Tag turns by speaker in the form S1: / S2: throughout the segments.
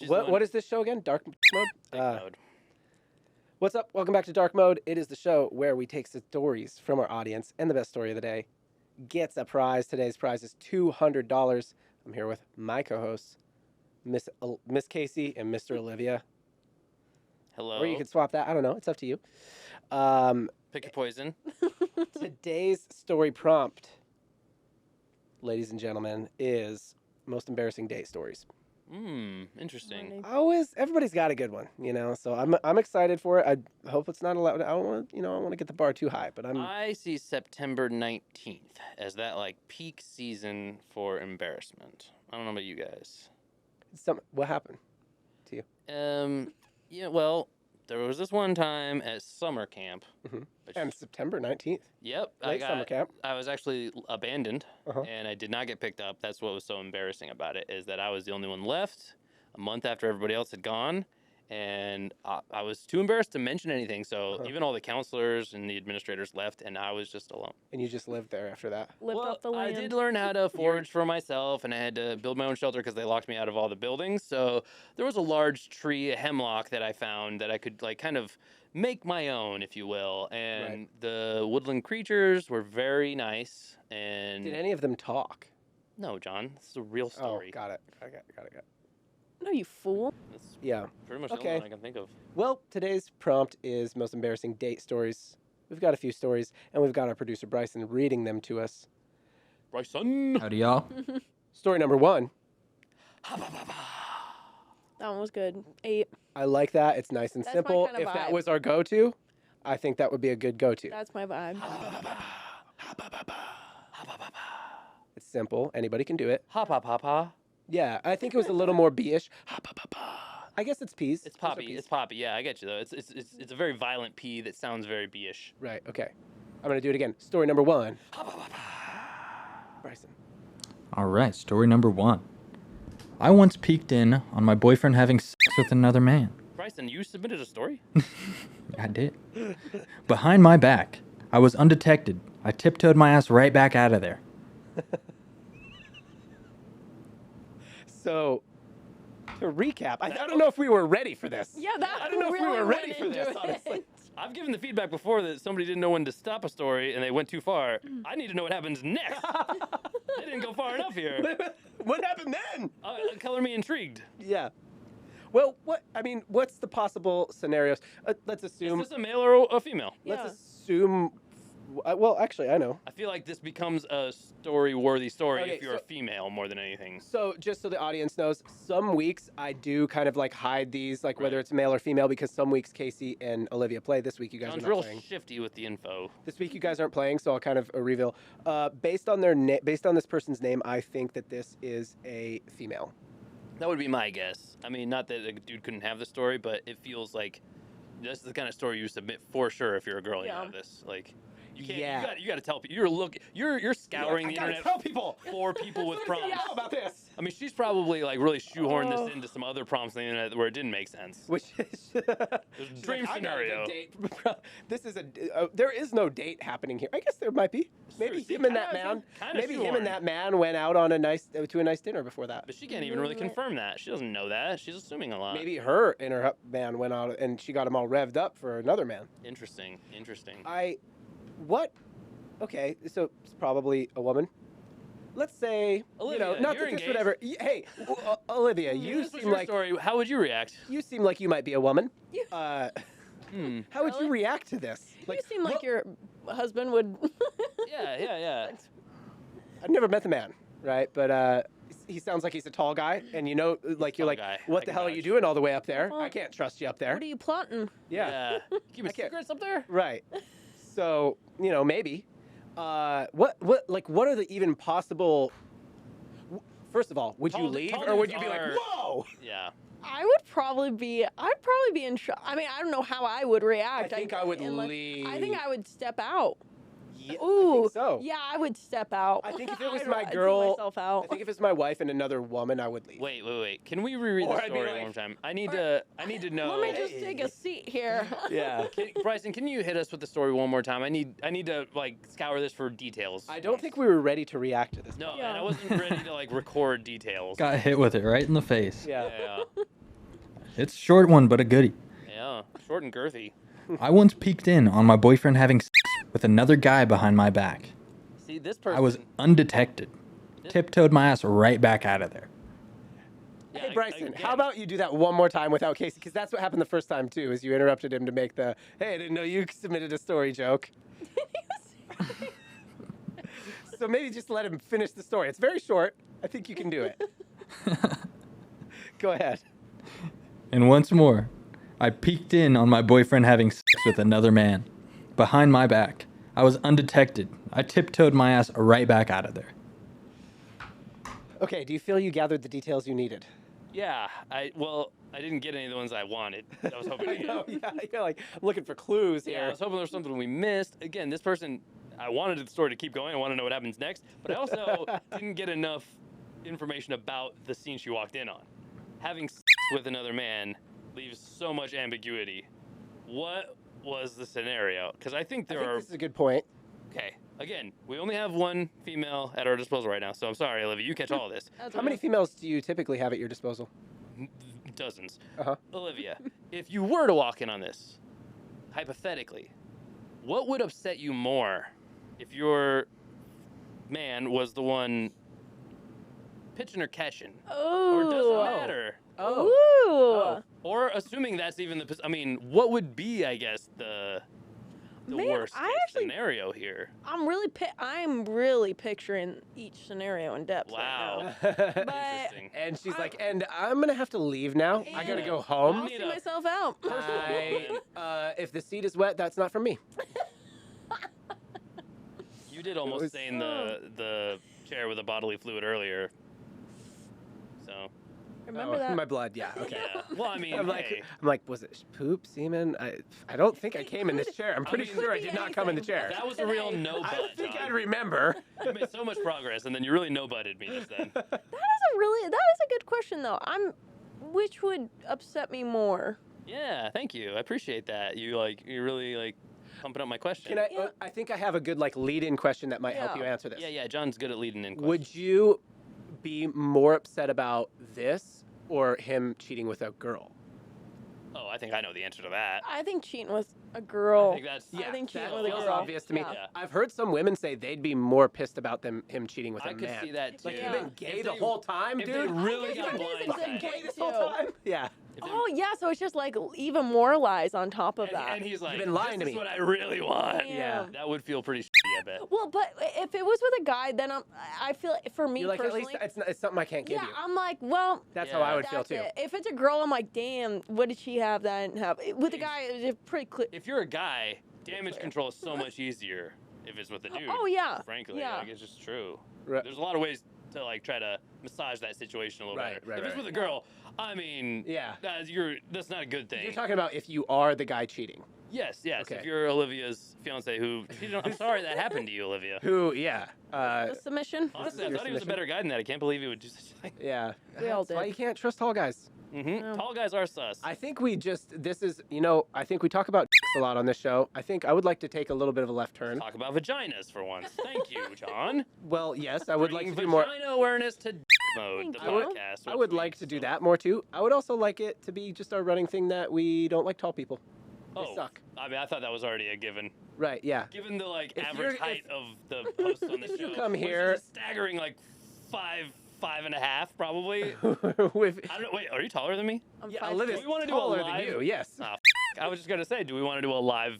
S1: What is this show again? Dark Mode?
S2: Mode.
S1: What's up? Welcome back to Dark Mode. It is the show where we take stories from our audience, and the best story of the day gets a prize. Today's prize is $200. I'm here with my co-hosts, Miss Casey and Mr. Olivia.
S2: Hello.
S1: Or you could swap that. I don't know. It's up to you.
S2: Pick your poison.
S1: Today's story prompt, ladies and gentlemen, is most embarrassing date stories.
S2: Interesting.
S1: Everybody's got a good one, so I'm excited for it. I hope it's not allowed. I don't want to, I don't want to get the bar too high, but
S2: I see September 19th as that like peak season for embarrassment. I don't know about you guys.
S1: What happened to you?
S2: Yeah, well, there was this one time at summer camp.
S1: Mm-hmm. And September 19th.
S2: Yep.
S1: Summer camp.
S2: I was actually abandoned,
S1: Uh-huh.
S2: and I did not get picked up. That's what was so embarrassing about it, is that I was the only one left a month after everybody else had gone, and I was too embarrassed to mention anything. So even all the counselors and the administrators left, and I was just alone.
S1: And you just lived there after that?
S3: Lived off the land.
S2: I did learn how to forage for myself, and I had to build my own shelter because they locked me out of all the buildings. So there was a large tree, a hemlock that I found that I could like kind of make my own, if you will. And the woodland creatures were very nice. And
S1: did any of them talk?
S2: No, John. This is a real story.
S1: Oh, got it.
S3: No, you fool.
S2: That's
S1: Yeah.
S2: pretty much the only one I can think of.
S1: Well, today's prompt is most embarrassing date stories. We've got a few stories, and we've got our producer Bryson reading them to us.
S2: Bryson.
S4: Howdy, y'all.
S1: Story number 1.
S3: That one was good. 8.
S1: I like that. It's nice and
S3: That's my
S1: simple.
S3: kinda
S1: If that
S3: vibe.
S1: was our go-to, I think that would be a good go-to.
S3: That's my vibe.
S1: It's simple. Anybody can do it.
S2: Ha pa pa pa.
S1: Yeah, I think it was a little more B-ish. I guess it's peas.
S2: It's
S1: Those are
S2: poppy.
S1: peas.
S2: It's poppy. Yeah, I get you though. It's a very violent P that sounds very B-ish.
S1: Right, okay. I'm going to do it again. Story number 1. Bryson.
S4: All right, story number 1. I once peeked in on my boyfriend having sex with another man.
S2: Bryson, you submitted a story?
S4: I did. Behind my back, I was undetected. I tiptoed my ass right back out of there.
S1: So, to recap, I don't know if we were ready for this.
S3: Yeah, that
S1: I don't know if we
S3: really
S1: were ready
S3: went
S1: for this,
S3: into
S1: honestly.
S3: it.
S2: I've given the feedback before that somebody didn't know when to stop a story and they went too far. I need to know what happens next. They didn't go far enough here.
S1: What happened then?
S2: Color me intrigued.
S1: Yeah. Well, what's the possible scenarios? Let's assume.
S2: Is this a male or a female?
S3: Yeah.
S1: Let's assume. Well, actually, I know.
S2: I feel like this becomes a story-worthy story
S1: Okay,
S2: if you're a female more than anything.
S1: So, just so the audience knows, some weeks I do kind of like hide these, like whether it's male or female, because some weeks Casey and Olivia play. This week you guys
S2: Sounds
S1: are not
S2: real
S1: playing.
S2: shifty with the info.
S1: This week you guys aren't playing, so I'll kind of reveal. Based on based on this person's name, I think that this is a female.
S2: That would be my guess. I mean, not that a dude couldn't have the story, but it feels like this is the kind of story you submit for sure if you're a girl and you
S3: Yeah.
S2: have this. Like, you can't.
S1: Yeah.
S2: You got to tell people. You're scouring the internet.
S1: Tell people.
S2: For people with prompts.
S1: How about this?
S2: I mean, she's probably like really shoehorned this into some other prompts on the internet where it didn't make sense.
S1: Which is
S2: There's a dream scenario.
S1: This is there is no date happening here. I guess there might be. Maybe
S2: Sure,
S1: him and that
S2: kinda-
S1: man.
S2: kinda
S1: Maybe him
S2: shoehorned.
S1: and that man went out on to a nice dinner before that.
S2: But she can't even really confirm that. She doesn't know that. She's assuming a lot.
S1: Maybe her and her man went out and she got him all revved up for another man.
S2: Interesting.
S1: Okay, so it's probably a woman. Let's say,
S2: Olivia,
S1: not
S2: you're
S1: that this
S2: engaged.
S1: would ever. Hey, Olivia, you
S2: This was
S1: seem
S2: your
S1: like
S2: story. How would you react?
S1: you might be a woman.
S3: Yeah.
S1: How would you
S3: Really?
S1: react to this?
S3: You seem like your husband would.
S2: Yeah.
S1: I've never met the man, right? But he sounds like he's a tall guy, and you're
S2: Tall
S1: like,
S2: guy.
S1: what
S2: I
S1: the
S2: can
S1: hell are you
S2: vouch.
S1: doing all the way up there?
S3: Well,
S1: I can't trust you up there.
S3: What are you plotting?
S1: Yeah.
S2: Keep
S1: I can't-
S2: secrets up there?
S1: Right. So, maybe. What are the even possible? First of all, would you
S2: Tall-
S1: leave,
S2: tall
S1: or would
S2: dudes
S1: you be like,
S2: are-
S1: whoa?
S2: Yeah.
S3: I'd probably be in shock. I mean, I don't know how I would react.
S1: I think I would
S3: unless-
S1: leave.
S3: I think I would step out.
S1: Yeah,
S3: Ooh.
S1: I think so.
S3: Yeah, I would step out.
S1: I think if it was
S3: I'd
S1: my
S3: take
S1: girl,
S3: myself out.
S1: I think if it's my wife and another woman, I would leave.
S2: Wait. Can we reread
S1: Or
S2: the
S1: I'd be
S2: story
S1: like-
S2: one more time? I need to know.
S3: Let me just take a seat here.
S1: Yeah.
S2: Bryson, can you hit us with the story one more time? I need to like scour this for details.
S1: I don't think we were ready to react to this.
S2: No,
S3: Yeah.
S2: and I wasn't ready to like record details.
S4: Got hit with it right in the face.
S1: Yeah.
S2: Yeah.
S4: It's a short one, but a goodie.
S2: Yeah, short and girthy.
S4: I once peeked in on my boyfriend having sex with another guy behind my back.
S2: See, this person.
S4: I was undetected. Tiptoed my ass right back out of there.
S2: Yeah,
S1: Hey, Bryson,
S2: again,
S1: how about you do that one more time without Casey? Because that's what happened the first time, too, is you interrupted him to make the, hey, I didn't know you submitted a story joke. So maybe just let him finish the story. It's very short. I think you can do it. Go ahead.
S4: And once more, I peeked in on my boyfriend having sex with another man. Behind my back. I was undetected. I tiptoed my ass right back out of there.
S1: Okay, do you feel you gathered the details you needed?
S2: Yeah, I didn't get any of the ones I wanted. I was hoping to get.
S1: No, yeah, you're like, I'm looking for clues
S2: Yeah, I
S1: here.
S2: was hoping there was something we missed. Again, this person, I wanted the story to keep going. I want to know what happens next, but I also didn't get enough information about the scene she walked in on. Having sex with another man leaves so much ambiguity. What was the scenario? Because I think
S1: I
S2: there
S1: think
S2: are.
S1: this is a good point.
S2: Okay, again, we only have one female at our disposal right now, so I'm sorry, Olivia. You catch all of this.
S3: That's
S1: How many
S3: okay.
S1: females do you typically have at your disposal?
S2: Dozens.
S1: Uh-huh.
S2: Olivia, if you were to walk in on this, hypothetically, what would upset you more if your man was the one pitching or catching? Or does
S3: Oh.
S2: it matter?
S1: Oh.
S3: Ooh.
S2: Or assuming that's even the, I mean, what would be, I guess, the
S3: Man,
S2: worst
S3: I
S2: case
S3: actually-
S2: scenario here?
S3: I'm really picturing each scenario in depth
S2: Wow.
S3: right now. But
S2: Interesting.
S1: And she's like, and I'm going to have to leave now. I got to go home.
S3: I'll
S2: Need
S3: see
S2: a-
S3: myself out.
S1: If the seat is wet, that's not for me.
S2: You did almost
S1: was-
S2: stain the chair with a bodily fluid earlier. So,
S3: Remember
S1: Oh,
S3: that?
S1: my blood, yeah, okay.
S2: yeah. Well, I mean,
S1: I'm
S2: hey.
S1: like, was it poop, semen? I don't think I came in this chair. I'm
S2: I
S1: pretty
S2: mean,
S1: sure I
S3: could
S1: did
S3: be
S1: not come in the
S3: anything.
S1: chair.
S2: That was a real no
S1: I
S2: butt,
S1: don't think
S2: John.
S1: I'd remember.
S2: You made so much progress, and then you really no butted me just then.
S3: That is a good question though. Which would upset me more?
S2: Yeah, thank you. I appreciate that. You really pumping up my question.
S1: Can I?
S3: Yeah.
S1: I think I have a good lead-in question that might help
S3: Yeah.
S1: you answer this.
S2: Yeah. John's good at leading in questions.
S1: Would you be more upset about this or him cheating with a girl?
S2: Oh, I think I know the answer to that.
S3: I think cheating with a girl.
S2: I think that's.
S3: I think cheating
S1: that
S3: with a
S1: feels
S3: girl.
S1: obvious to me.
S3: Yeah.
S1: I've heard some women say they'd be more pissed about him cheating with a
S2: I
S1: man.
S2: could see that too.
S1: Like
S3: Yeah.
S1: you've been gay
S2: If
S1: the
S2: they-
S1: whole time,
S2: if
S1: dude.
S2: they really
S3: I
S2: got
S3: think it is
S1: You've been
S3: exactly
S2: blindsided.
S1: gay this
S3: too.
S1: whole time. Yeah.
S2: If they-
S3: Oh yeah, so it's just like even more lies on top of that.
S2: and he's like,
S1: been lying
S2: this
S1: to
S2: is
S1: me.
S2: what I really want.
S3: Yeah.
S2: That would feel pretty shitty, I bet.
S3: Well, but if it was with a guy, then I feel like for me
S1: You're like, at
S3: personally,
S1: least it's something I can't give
S3: yeah,
S1: you.
S3: I'm like, well,
S1: That's
S2: Yeah.
S1: how I would feel
S3: that's
S1: too.
S3: it. If it's a girl, I'm like, damn, what did she have that I didn't have? With a guy, it's pretty clear.
S2: If you're a guy, damage control is so much easier if it's with a dude.
S3: Oh yeah,
S2: Frankly,
S3: yeah.
S2: like it's just true.
S1: Right.
S2: There's a lot of ways to try to massage that situation a little
S1: Right,
S2: better.
S1: right,
S2: If it's
S1: right.
S2: with a girl, I mean,
S1: Yeah.
S2: that's not a good thing.
S1: You're talking about if you are the guy cheating.
S2: Yes.
S1: Okay.
S2: If you're Olivia's fiance who, I'm sorry that happened to you, Olivia.
S1: Who, yeah.
S3: A submission.
S2: Honestly, I
S1: your
S2: thought he was a
S1: submission?
S2: better guy than that. I can't believe he would do such a thing.
S1: Yeah.
S3: We all
S1: That's why
S3: did.
S1: you can't trust tall guys.
S2: Mm-hmm.
S3: No.
S2: Tall guys are sus.
S1: I think I think we talk about a lot on this show. I think I would like to take a little bit of a left turn.
S2: Talk about vaginas for once. Thank you, John.
S1: Well, yes, I would like to
S2: Bringing
S1: do more.
S2: vagina awareness to mode, the
S3: Thank you.
S2: podcast.
S1: I would
S2: which
S1: like
S2: we
S1: to do
S2: so-
S1: that more too. I would also like it to be just our running thing that we don't like tall people. They
S2: Oh,
S1: suck.
S2: I mean, I thought that was already a given.
S1: Right, yeah.
S2: Given the
S1: If
S2: average
S1: you're-
S2: height of the host on the
S1: if
S2: show,
S1: you come
S2: which is
S1: here-
S2: a staggering 5'5.5" probably.
S1: With,
S2: I don't know. Wait, are you taller than me?
S3: I'm
S1: yeah,
S3: 5'6".
S1: Olivia's
S2: Do we wanna do a
S1: taller than
S2: live-
S1: you, yes.
S2: Ah, I was just gonna say, do we want to do a live,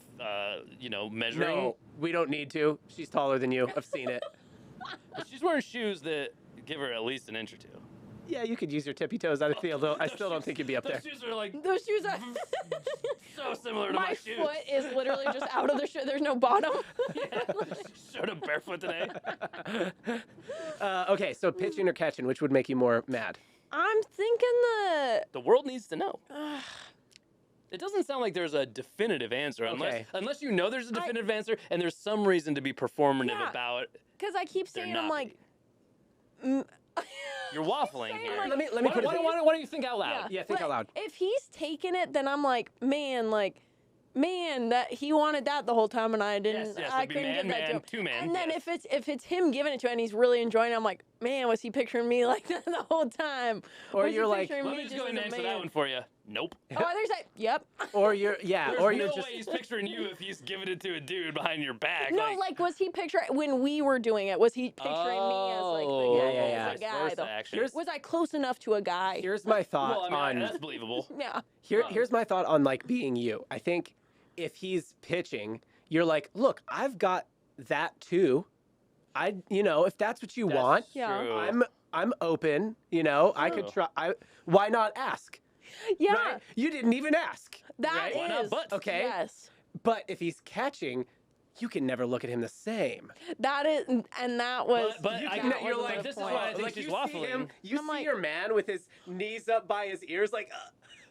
S2: measuring?
S1: No, we don't need to. She's taller than you. I've seen it.
S2: But she's wearing shoes that give her at least an inch or two.
S1: Yeah, you could use your tippy toes. I still don't think you'd be up there.
S2: Those shoes are
S3: Those shoes are.
S2: so similar to my,
S3: My
S2: shoes.
S3: foot is literally just out of the shoe. There's no bottom.
S2: Yeah. Showed up barefoot today.
S1: Okay, so pitching or catching, which would make you more mad?
S3: I'm thinking
S2: The world needs to know. It doesn't sound like there's a definitive answer
S1: Okay.
S2: unless you know there's a definitive answer and there's some reason to be performative
S3: Yeah.
S2: about
S3: because I keep
S2: there
S3: saying
S2: not
S3: I'm like.
S2: be. You're waffling
S3: saying,
S2: here.
S3: like-
S1: Let me
S2: why,
S1: put it.
S2: why don't you think out loud?
S1: Yeah, think
S3: but
S1: out loud.
S3: If he's taking it, then I'm like, man, that he wanted that the whole time and I didn't.
S2: Yes,
S3: I
S2: it'd be
S3: couldn't
S2: man,
S3: get that
S2: man,
S3: joke.
S2: two man,
S3: And then
S2: yes.
S3: if it's him giving it to it and he's really enjoying it, I'm like, man, was he picturing me like that the whole time?
S1: Or
S3: Was he
S1: you're like,
S3: picturing
S2: Let
S3: me
S2: me just
S3: just
S2: go
S3: as
S2: and
S3: a
S2: answer that
S3: man?
S2: one for you. Nope.
S3: Oh, there's that. Yep.
S1: or you're yeah,
S2: There's
S1: or
S2: no
S1: you're just
S2: way he's picturing you if he's giving it to a dude behind your back.
S3: No, like, was he picturing when we were doing it? Was he picturing me as like the
S1: Yeah,
S3: guy?
S1: yeah, yeah.
S3: As a
S2: Vice
S3: guy,
S2: versa,
S3: though?
S2: actually.
S1: Here's-
S3: Was I close enough to a guy?
S1: here's my thought
S2: Well, I mean,
S1: on
S2: that's believable.
S3: Yeah.
S1: here's my thought on like being you. I think if he's pitching, you're like, look, I've got that too. If that's what you
S2: That's
S1: want,
S3: Yeah.
S2: true.
S1: I'm open. I could
S2: True.
S1: try. Why not ask?
S3: Yeah.
S1: Right? You didn't even ask.
S3: That is.
S2: Why not butts?
S1: Okay.
S3: Yes.
S1: But if he's catching, you can never look at him the same.
S3: That is, and that was.
S2: But
S1: You
S2: I-
S1: can,
S3: that
S1: you're
S3: was
S1: like,
S3: the
S2: this is
S3: point.
S2: why I think
S1: like
S2: she's
S1: you see him,
S2: waffling.
S1: you
S3: I'm
S1: see
S3: like-
S1: your man with his knees up by his ears, like,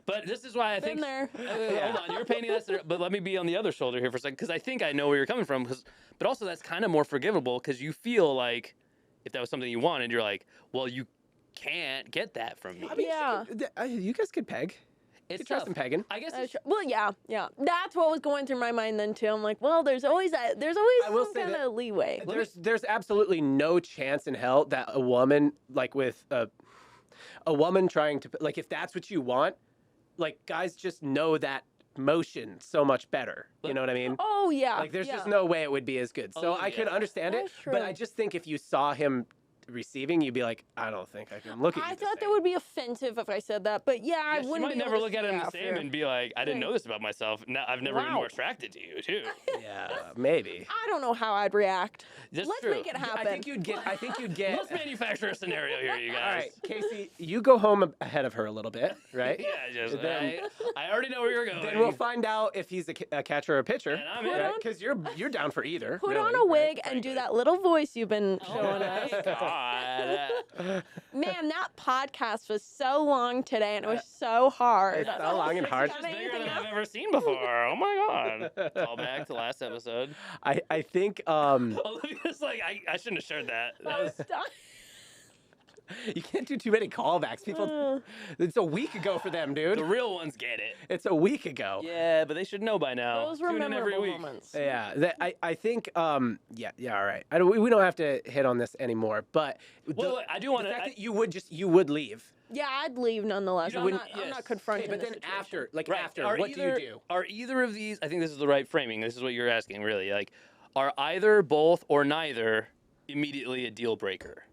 S2: But this is why I
S3: Been
S2: think.
S3: there.
S2: Hold on, you're painting that, but let me be on the other shoulder here for a second, because I think I know where you're coming from. But also that's kind of more forgivable, because you feel like if that was something you wanted, you're like, well, you can't get that from me.
S1: I mean,
S3: Yeah.
S1: you guys could peg.
S2: It's
S1: Could trust
S2: tough.
S1: him pegging.
S2: I guess
S3: That's
S2: it's,
S3: true. Well, yeah. That's what was going through my mind then too. I'm like, well, there's always
S1: I will
S3: some
S1: say
S3: kind
S1: that-
S3: of leeway.
S1: There's absolutely no chance in hell that a woman like with a woman trying to like if that's what you want, like guys just know that motion so much better. You know what I mean?
S3: Oh yeah.
S1: Like there's
S3: yeah.
S1: just no way it would be as good. So
S2: Oh,
S1: I could
S2: yeah.
S1: understand it,
S3: That's
S1: but
S3: true.
S1: I just think if you saw him receiving, you'd be like, I don't think I can look at you.
S3: I
S1: the
S3: thought that
S1: same.
S3: would be offensive if I said that, but yeah, I
S2: yes, you
S3: wouldn't
S2: might
S3: be able
S2: never
S3: to
S2: look at
S3: see
S2: him the
S3: after.
S2: same and be like, I didn't know this about myself. Now I've never been
S3: Wow.
S2: more attracted to you too.
S1: Yeah, maybe.
S3: I don't know how I'd react.
S2: That's
S3: Let's
S2: true.
S3: make it happen.
S1: I think you'd get.
S2: Let's manufacture a scenario here, you guys.
S1: All right, Casey, you go home ahead of her a little bit, right?
S2: Yeah, just
S1: Then-
S2: I already know where you're going.
S1: Then we'll find out if he's a catcher or a pitcher.
S2: And I'm
S3: Put
S2: in.
S3: on-
S1: Because you're down for either.
S3: Put
S1: really,
S3: on a
S1: right?
S3: wig and do that little voice you've been
S2: Oh
S3: showing
S2: my
S3: us.
S2: God.
S3: Man, that podcast was so long today and it was so hard.
S1: It's so long and hard.
S2: It's
S3: Got
S2: bigger
S3: anything
S2: than
S3: else?
S2: I've ever seen before. Oh my God. Call back to last episode.
S1: I think
S2: Olivia's like, I shouldn't have shared that. That was,
S1: you can't do too many callbacks. People, it's a week ago for them, dude.
S2: the real ones get it.
S1: It's a week ago.
S2: Yeah, but they should know by now.
S3: Those were
S2: Tune in every
S3: memorable
S2: week.
S3: moments.
S1: Yeah, I think yeah, all right. We don't have to hit on this anymore, but
S2: Well, I do want
S1: the
S2: to.
S1: fact that you would leave.
S3: Yeah, I'd leave nonetheless.
S2: You
S3: I'm
S2: don't-
S3: not, I'm
S2: yes.
S3: not
S1: Okay,
S3: confronting
S1: but
S3: the
S1: then
S3: situation.
S1: after, like
S2: Right.
S1: after,
S2: Are
S1: what do
S2: either-
S1: you do?
S2: Are either of these? I think this is the right framing. This is what you're asking, really. Like, are either, both, or neither immediately a deal breaker?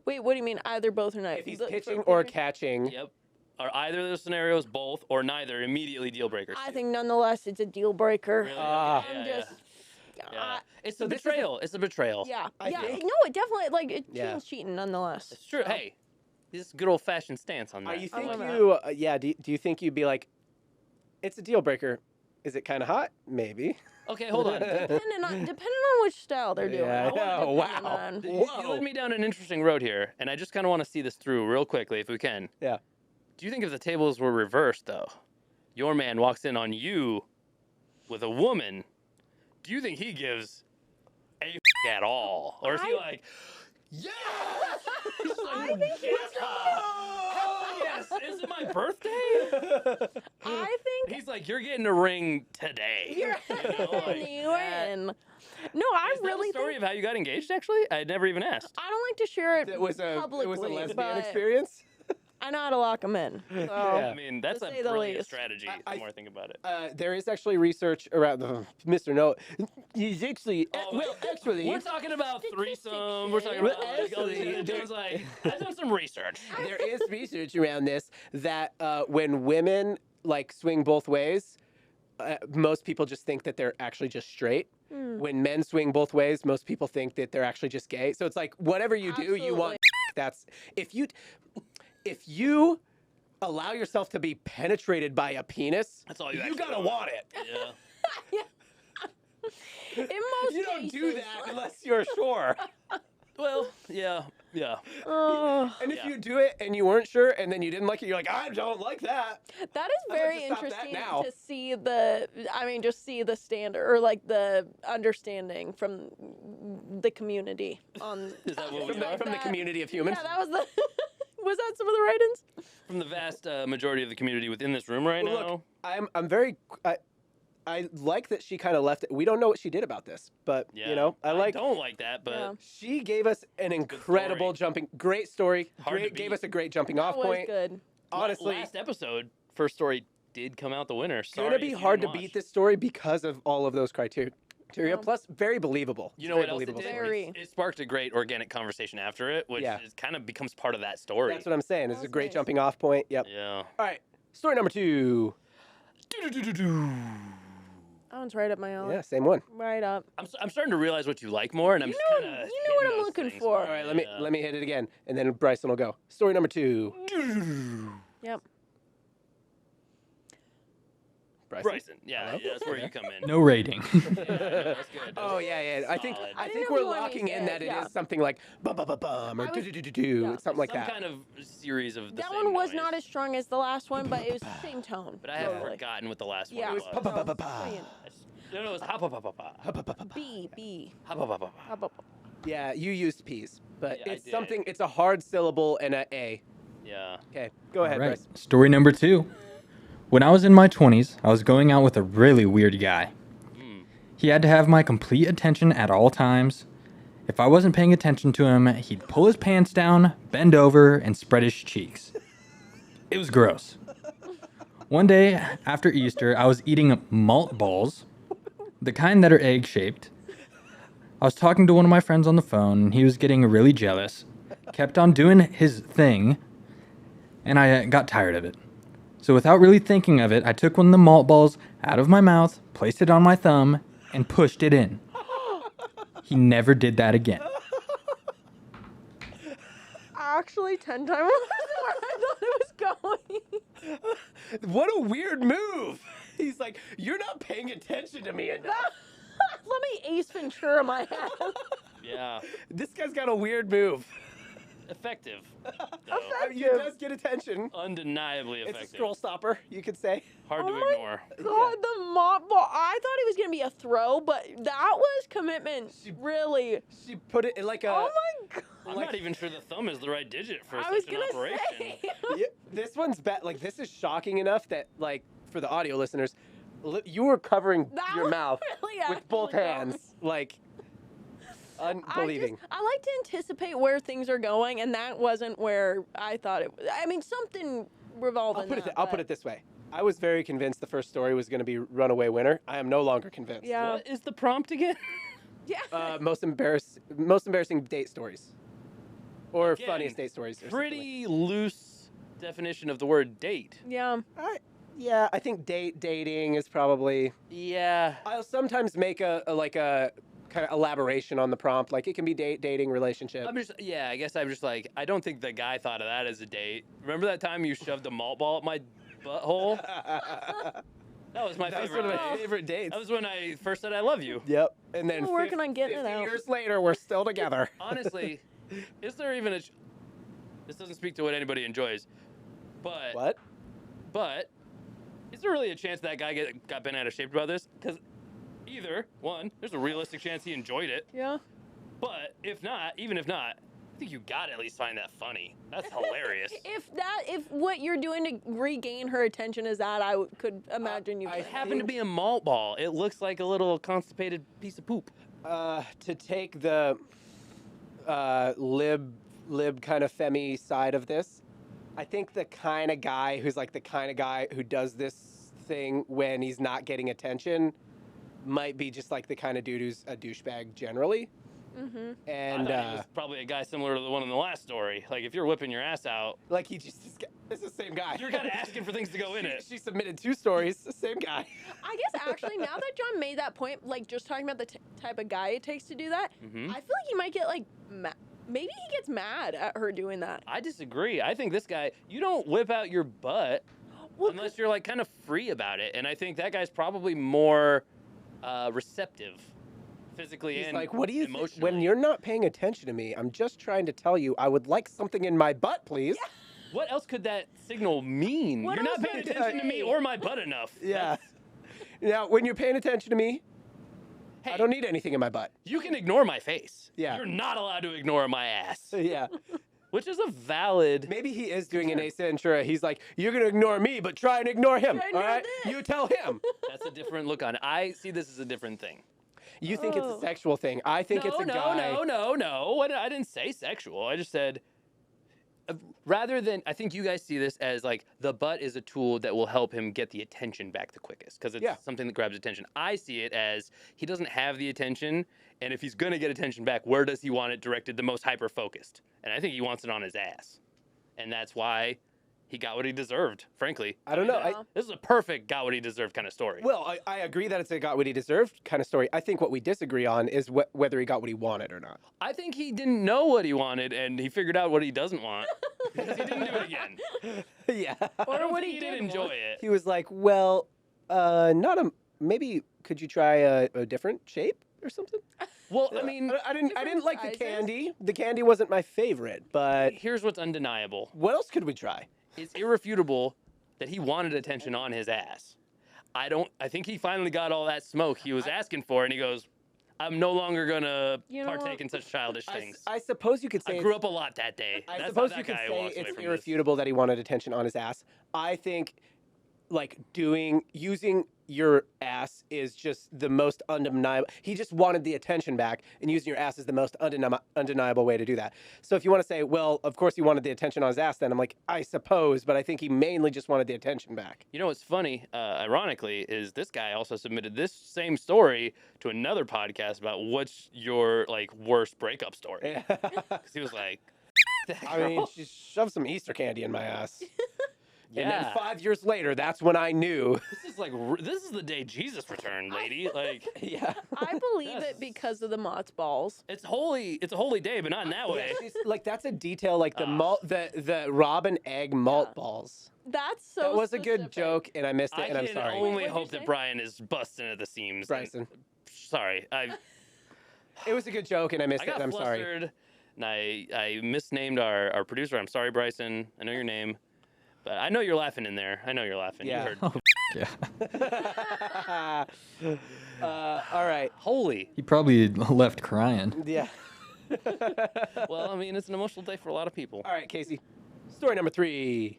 S3: Wait, what do you mean? Either, both, or neither?
S1: If he's
S3: The-
S1: pitching
S3: for
S1: or
S3: pitching?
S1: catching,
S2: Yep. Are either of those scenarios, both, or neither, immediately deal breakers?
S3: I think nonetheless it's a deal breaker.
S2: Really?
S1: Ah.
S2: Okay,
S3: I'm
S2: yeah,
S3: just.
S2: yeah. It's
S1: So
S2: a
S1: this is
S2: betrayal. It's a betrayal.
S3: Yeah,
S1: I
S3: yeah.
S1: think-
S3: No, it definitely like
S1: Yeah.
S3: cheating nonetheless.
S2: It's true. Hey, this is good old fashioned stance on that.
S1: are you
S3: I
S1: think
S3: love that.
S1: you? Yeah. Do you think you'd be like, it's a deal breaker? Is it kind of hot? Maybe.
S2: Okay, hold on.
S3: Depending on which style they're doing.
S1: Yeah,
S3: I wanna
S1: I know.
S3: depend
S1: Wow.
S3: on-
S2: You led me down an interesting road here, and I just kind of want to see this through real quickly, if we can.
S1: Yeah.
S2: Do you think if the tables were reversed, though, your man walks in on you with a woman, do you think he gives a at all, or is he
S3: I-
S2: like, yes?
S3: I think he's
S2: Hell yes! Is it my birthday?
S3: I think
S2: He's like, you're getting a ring today.
S3: you're
S2: You know, like
S3: you're
S2: that.
S3: in. No, I
S2: Is that
S3: really
S2: the story
S3: think
S2: of how you got engaged? Actually, I never even asked.
S3: I don't like to share it
S1: It was a
S3: publicly,
S1: lesbian
S3: but
S1: experience.
S3: I know how to lock them in. So.
S1: Yeah.
S2: I mean, that's
S3: To
S2: a
S3: say the
S2: brilliant
S3: least.
S2: strategy.
S1: I-
S2: The more I think about it.
S1: There is actually research around the Mr. No. He's actually
S2: Oh,
S1: actually
S2: We're talking about
S3: Statistics
S2: threesome. We're talking
S3: here.
S2: about like, all these- it sounds like I've done some research.
S1: there is research around this that when women like swing both ways, most people just think that they're actually just straight. When men swing both ways, most people think that they're actually just gay. So it's like whatever you do, you want. That's if you allow yourself to be penetrated by a penis,
S2: That's all you
S1: you
S2: actually
S1: gotta
S2: want.
S1: want it.
S2: Yeah.
S3: In most
S1: You don't do
S3: cases-
S1: that unless you're sure.
S2: Well, yeah.
S3: Oh,
S1: And if
S2: Yeah.
S1: you do it and you weren't sure and then you didn't like it, you're like, I don't like that.
S3: that is
S1: I'd like
S3: very
S1: to stop that
S3: interesting
S1: now.
S3: to see just see the standard or like the understanding from the community on.
S2: Is that what we
S1: From the,
S2: are?
S1: from the community of humans.
S3: Yeah, that was the. Was that some of the write-ins?
S2: From the vast majority of the community within this room right
S1: Well,
S2: now.
S1: look, I'm very. I like that she kind of left it. We don't know what she did about this, but
S2: Yeah.
S1: you know, I
S2: don't like that, but
S3: Yeah.
S1: she gave us an incredible great story.
S2: Hard to
S1: Gave
S2: beat.
S1: us a great jumping
S3: That
S1: off
S3: was
S1: point.
S3: good.
S1: Honestly,
S2: last episode, first story did come out the winner. Sorry
S1: gonna be
S2: if you
S1: hard to
S2: didn't
S1: beat
S2: watch.
S1: this story because of all of those criteria.
S3: Yeah.
S1: Plus, very believable.
S2: You know
S1: Very
S2: what else it
S1: believable
S2: did?
S1: story.
S3: Very.
S2: It sparked a great organic conversation after it, which kind of becomes part of that story.
S1: That's what I'm saying. It's a
S3: That's
S1: great
S3: nice.
S1: jumping off point. Yep.
S2: Yeah.
S1: All right. Story number 2.
S3: That one's right up my alley.
S1: Yeah, same one.
S3: Right up.
S2: I'm starting to realize what you like more, and I'm
S3: You
S2: just
S3: know-
S2: kind of.
S3: you know what I'm looking for.
S1: All right, let me hit it again, and then Bryson will go. Story number 2.
S3: Yep.
S2: Bryson. Yeah,
S1: Hello?
S2: yeah, that's where you come in.
S4: No rating.
S2: Yeah, that's good.
S1: Oh yeah. I think
S2: Solid.
S3: I didn't
S1: think
S3: know
S1: we're
S3: if you wanted me
S1: locking
S3: to
S1: in
S3: say
S1: that
S3: it,
S1: it
S3: yeah.
S1: is something like bum bum bum bum or
S3: I
S1: do
S3: was-
S1: do do do.
S3: yeah.
S1: It's something like
S2: Some
S1: that.
S2: kind of series of the
S3: That
S2: same
S3: one was
S2: noise.
S3: not as strong as the last one, but it was the same tone.
S2: But I have
S3: totally.
S2: forgotten what the last
S3: Yeah.
S2: one
S1: It was
S2: was.
S1: pa pa pa pa
S3: No,
S1: pa.
S3: saying.
S2: No, it was ha pa pa pa pa.
S3: B.
S2: Ha pa pa pa pa.
S3: How about-
S1: Yeah, you used P's, but
S2: Yeah, I
S1: it's
S2: did.
S1: something. It's a hard syllable and a A.
S2: Yeah.
S1: Okay, go ahead,
S4: All right.
S1: Bryce.
S4: Story number 2. When I was in my 20s, I was going out with a really weird guy. He had to have my complete attention at all times. If I wasn't paying attention to him, he'd pull his pants down, bend over, and spread his cheeks. It was gross. One day after Easter, I was eating malt balls, the kind that are egg-shaped. I was talking to one of my friends on the phone, and he was getting really jealous, kept on doing his thing, and I got tired of it. So without really thinking of it, I took one of the malt balls out of my mouth, placed it on my thumb, and pushed it in. He never did that again.
S3: Actually, 10 times where I thought it was going.
S1: What a weird move. He's like, you're not paying attention to me enough.
S3: Let me Ace Ventura my head.
S2: Yeah.
S1: This guy's got a weird move.
S2: Effective.
S1: He does get attention.
S2: Undeniably effective.
S1: It's a scroll stopper, you could say.
S2: Hard to
S3: Oh my
S2: ignore.
S3: God, the mop ball. I thought it was going to be a throw, but that was commitment. Really.
S1: She put it in like a.
S3: Oh my God.
S2: I'm not even sure the thumb is the right digit for
S3: I was
S2: such an
S3: going to
S2: operation.
S3: say.
S1: Yeah, this one's bad. Like, this is shocking enough that, like, for the audio listeners, you were covering
S3: That
S1: your
S3: was
S1: mouth
S3: really
S1: with both
S3: actually
S1: hands. Like, unbelieving.
S3: I like to anticipate where things are going, and that wasn't where I thought it was. I mean, something revolving.
S1: I'll put it this way. I was very convinced the first story was going to be runaway winner. I am no longer convinced.
S3: Yeah.
S2: What is the prompt again?
S3: Yeah.
S1: Most embarrassing date stories, or
S2: Again,
S1: funniest date stories. Or something like
S2: Pretty loose definition of the word date.
S3: Yeah.
S1: Yeah, I think dating is probably.
S2: Yeah.
S1: I'll sometimes make a kind of elaboration on the prompt, like it can be dating, relationship.
S2: I guess I'm just like, I don't think the guy thought of that as a date. Remember that time you shoved a malt ball up my butthole? That was my
S1: That was
S2: favorite
S1: one of my
S2: date.
S1: favorite dates.
S2: That was when I first said I love you.
S1: Yep. And then
S3: We're working on getting it
S1: 50
S3: out.
S1: years later, we're still together.
S2: Honestly, is there even a... This doesn't speak to what anybody enjoys, but...
S1: What?
S2: But, is there really a chance that guy got bent out of shape about this? Because either, one, there's a realistic chance he enjoyed it,
S3: Yeah.
S2: but even if not, I think you gotta at least find that funny. That's hilarious.
S3: If what you're doing to regain her attention is that, I could imagine you.
S1: I
S2: It happened to be a malt ball. It looks like a little constipated piece of poop.
S1: To take the lib kind of femmy side of this, I think the kind of guy who does this thing when he's not getting attention might be just like the kind of dude who's a douchebag generally.
S3: Mm-hmm.
S1: And
S2: I thought he was probably a guy similar to the one in the last story. Like if you're whipping your ass out,
S1: like it's the same guy.
S2: you're kind of asking for things to go in it.
S1: She submitted 2 stories, the same guy.
S3: I guess actually, now that John made that point, like just talking about the type of guy it takes to do that,
S2: Mhm.
S3: I feel like he might get like maybe he gets mad at her doing that.
S2: I disagree. I think this guy, you don't whip out your butt
S3: Well,
S2: unless you're like kind of free about it. And I think that guy's probably more receptive physically
S1: He's
S2: and
S1: like, what do you think?
S2: emotionally.
S1: When you're not paying attention to me, I'm just trying to tell you I would like something in my butt, please.
S2: What else could that signal mean?
S3: What
S2: You're not
S3: else
S2: paying
S3: would it
S2: attention to me
S3: say?
S2: or my butt enough.
S1: Yeah. Now, when you're paying attention to me,
S2: Hey,
S1: I don't need anything in my butt.
S2: you can ignore my face.
S1: Yeah.
S2: You're not allowed to ignore my ass.
S1: Yeah.
S2: Which is a valid.
S1: Maybe he is doing an Ace Ventura. He's like, you're going to ignore me, but try and ignore him.
S3: Try and
S1: All
S3: ignore
S1: right?
S3: this.
S1: You tell him.
S2: That's a different look on it. I see this as a different thing.
S1: You think it's a
S3: Oh.
S1: sexual thing. I think it's a guy.
S2: No. I didn't say sexual. I just said rather than, I think you guys see this as like the butt is a tool that will help him get the attention back the quickest because it's something that grabs attention. I see it as he doesn't have the attention, and if he's going to get attention back, where does he want it directed the most hyper-focused? And I think he wants it on his ass. And that's why he got what he deserved, frankly.
S1: I don't know.
S2: This is a perfect got what he deserved kind of story.
S1: Well, I agree that it's a got what he deserved kind of story. I think what we disagree on is whether he got what he wanted or not.
S2: I think he didn't know what he wanted, and he figured out what he doesn't want because he didn't do it again.
S1: Yeah.
S2: I don't
S3: what
S2: think
S3: he
S2: did
S3: did
S2: enjoy
S3: want.
S2: it.
S1: He was like, well, maybe could you try a different shape or something?
S2: Well, I mean,
S1: I didn't like the
S3: sizes?
S1: candy. The candy wasn't my favorite, but
S2: here's what's undeniable.
S1: what else could we try?
S2: It's irrefutable that he wanted attention on his ass. I think he finally got all that smoke he was asking for, and he goes, I'm no longer gonna
S3: You know
S2: partake
S3: what?
S2: in such childish things.
S1: I suppose you could say
S2: I grew up a lot that day.
S1: I
S2: That's
S1: suppose
S2: how
S1: you
S2: that
S1: could
S2: guy
S1: say
S2: walks away
S1: it's
S2: from
S1: irrefutable that he wanted attention on his ass. I think, like, using your ass is just the most undeniable. He just wanted the attention back, and using your ass is the most undeniable way to do that. So if you want to say, well, of course he wanted the attention on his ass, then I'm like, I suppose, but I think he mainly just wanted the attention back.
S2: You know what's funny, ironically, is this guy also submitted this same story to another podcast about what's your like worst breakup story. Because he was like,
S1: I mean, she shoved some Easter candy in my ass. And then
S2: yeah.
S1: 5 years later, that's when I knew.
S2: This is the day Jesus returned, lady. Like,
S1: Yeah.
S3: I believe it because of the Mott's balls.
S2: it's holy. It's a holy day, but not in that way.
S1: She's, like, that's a detail, like the malt, the robin egg malt balls.
S3: That's so
S1: That was a good
S3: specific.
S1: joke, and I missed it,
S2: I
S1: and I'm
S2: can
S1: sorry.
S2: only
S3: What'd you
S2: hope
S3: say?
S2: that Brian is busting at the seams.
S1: Bryson.
S2: Sorry,
S1: It was a good joke, and I missed
S2: I
S1: it,
S2: got
S1: and I'm sorry.
S2: flustered, and I misnamed our producer. I'm sorry, Bryson. I know your name, but I know you're laughing in there. I know you're laughing.
S1: Yeah.
S2: You heard.
S4: Yeah.
S1: All right.
S2: Holy.
S4: He probably left crying.
S1: Yeah.
S2: Well, I mean, it's an emotional day for a lot of people.
S1: All right, Casey. Story number 3.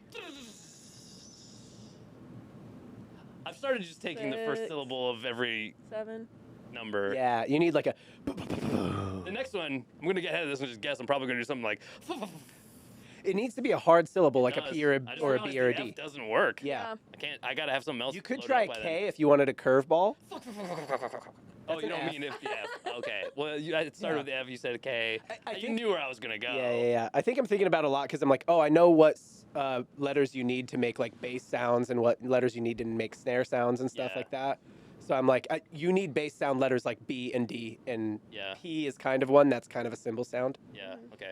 S2: I've started just taking the first
S3: 6.
S2: syllable of every
S3: 7.
S2: number.
S1: Yeah, you need like a.
S2: The next one, I'm gonna get ahead of this and just guess. I'm probably gonna do something like.
S1: It needs to be a hard syllable, like a
S2: does.
S1: P or
S2: I
S1: a,
S2: just
S1: or a
S2: realized
S1: B or a
S2: the
S1: D.
S2: F doesn't work.
S1: Yeah.
S2: I can't. I gotta have something else.
S1: You could
S2: loaded
S1: try
S2: up by then.
S1: K if you wanted a curveball.
S2: Oh,
S1: That's
S2: you
S1: an
S2: don't
S1: F.
S2: mean if yeah. Okay. Well, I started with the F. You said K.
S1: I
S2: You
S1: think-
S2: knew where I was gonna go.
S1: Yeah. I think I'm thinking about it a lot because I'm like, oh, I know what letters you need to make like bass sounds and what letters you need to make snare sounds and stuff
S2: Yeah.
S1: like that. So I'm like, you need bass sound letters like B and D, and
S2: Yeah.
S1: P is kind of one that's kind of a cymbal sound.
S2: Yeah. Okay.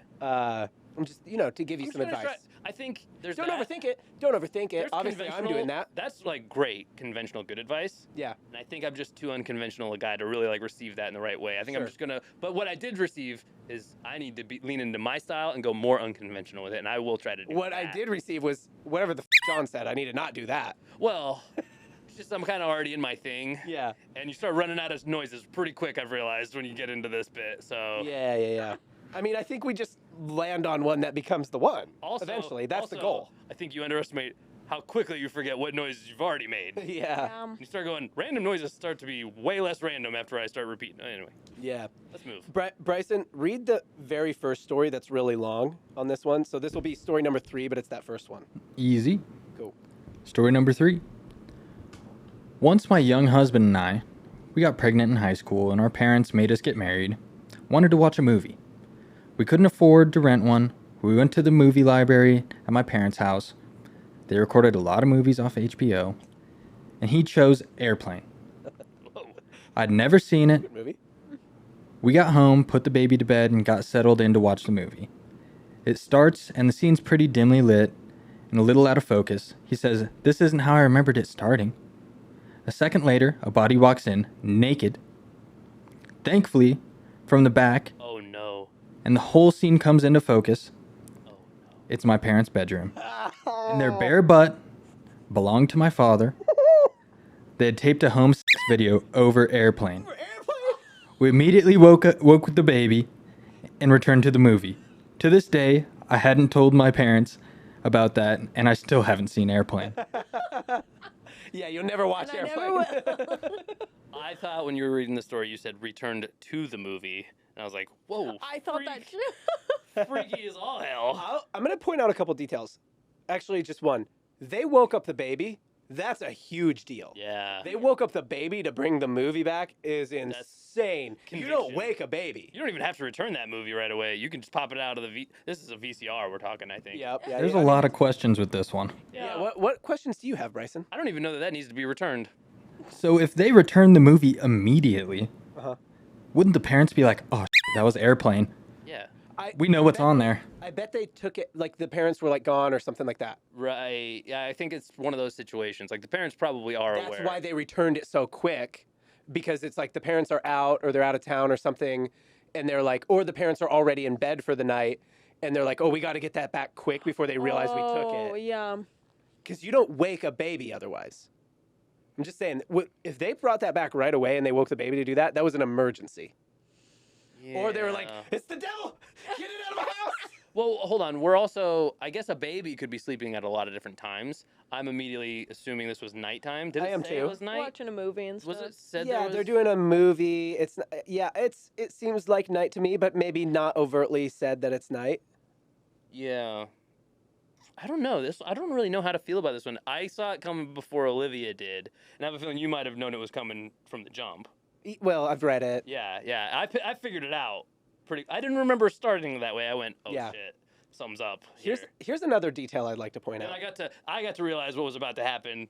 S1: I'm just, to give you
S2: I'm
S1: some
S2: just gonna
S1: advice.
S2: try- I think there's
S1: Don't
S2: that.
S1: overthink it. Don't overthink it.
S2: There's
S1: Obviously, I'm doing
S2: conventional-
S1: that.
S2: That's like great conventional good advice.
S1: Yeah.
S2: And I think I'm just too unconventional a guy to really like receive that in the right way. I think I'm
S1: Sure.
S2: just gonna. But what I did receive is I need to lean into my style and go more unconventional with it, and I will try to do
S1: What
S2: that.
S1: I did receive was whatever the John said. I need to not do that.
S2: Well, it's just I'm kind of already in my thing.
S1: Yeah.
S2: And you start running out of noises pretty quick. I've realized when you get into this bit. So.
S1: Yeah. I mean, I think we just land on one that becomes the one.
S2: Also,
S1: Eventually, that's the
S2: also,
S1: goal.
S2: I think you underestimate how quickly you forget what noises you've already made.
S1: Yeah.
S2: You start going, random noises start to be way less random after I start repeating. Anyway,
S1: Yeah.
S2: let's move.
S1: Bryson, read the very first story that's really long on this one. So this will be story number 3, but it's that first one.
S4: Easy.
S1: Cool.
S4: Story number 3. Once my young husband and I, we got pregnant in high school and our parents made us get married, wanted to watch a movie. We couldn't afford to rent one. We went to the movie library at my parents' house. They recorded a lot of movies off HBO, and he chose Airplane.
S2: Whoa.
S4: I'd never seen it.
S1: Good movie.
S4: We got home, put the baby to bed, and got settled in to watch the movie. It starts, and the scene's pretty dimly lit and a little out of focus. He says, "This isn't how I remembered it starting." A second later, a body walks in, naked. Thankfully, from the back,
S2: Oh no.
S4: and the whole scene comes into focus.
S2: Oh no.
S4: It's my parents' bedroom. And their bare butt belonged to my father. They had taped a home sex video over Airplane. We immediately woke with the baby and returned to the movie. To this day, I hadn't told my parents about that, and I still haven't seen Airplane.
S1: Yeah, you'll never watch
S3: And I
S1: Airplane.
S3: never will.
S2: I thought when you were reading the story, you said returned to the movie. And I was like, whoa.
S3: I thought that
S2: Freaky as all hell.
S1: I'm going to point out a couple details. Actually, just one. They woke up the baby. That's a huge deal.
S2: Yeah.
S1: They woke up the baby to bring the movie back is insane. You don't
S2: conviction.
S1: wake a baby.
S2: You don't even have to return that movie right away. You can just pop it out of the This is a VCR we're talking, I think.
S1: Yep. Yeah,
S4: There's
S1: yeah.
S4: a lot of questions with this one.
S1: Yeah. What questions do you have, Bryson?
S2: I don't even know that needs to be returned.
S4: So if they return the movie immediately,
S1: Uh-huh.
S4: wouldn't the parents be like, "Oh, that was Airplane.
S2: Yeah.
S4: We know what's on there."
S1: I bet they took it like the parents were like gone or something like that.
S2: Right. Yeah, I think it's one of those situations. Like the parents probably are
S1: That's
S2: aware.
S1: why they returned it so quick, because it's like the parents are out or they're out of town or something, and they're like, or the parents are already in bed for the night, and they're like, oh, we got to get that back quick before they realize we took
S3: Oh,
S1: it.
S3: yeah.
S1: Because you don't wake a baby otherwise. I'm just saying, if they brought that back right away and they woke the baby to do that, that was an emergency. Or they were like,
S2: Yeah.
S1: it's the devil! Get it out of my house!
S2: Well, hold on. We're also, I guess a baby could be sleeping at a lot of different times. I'm immediately assuming this was nighttime. Did
S1: I
S2: it
S1: am
S2: say
S1: too.
S2: it was night?
S3: Watching a movie and stuff.
S2: Was it said
S1: Yeah,
S2: there was...
S1: they're doing a movie. It seems like night to me, but maybe not overtly said that it's night.
S2: Yeah. I don't know. I don't really know how to feel about this one. I saw it coming before Olivia did, and I have a feeling you might have known it was coming from the jump.
S1: Well, I've read it.
S2: Yeah. I figured it out. I didn't remember starting that way. I went, oh
S1: Yeah.
S2: shit, thumbs up. Here.
S1: Here's another detail I'd like to point
S2: And
S1: out.
S2: I got to realize what was about to happen,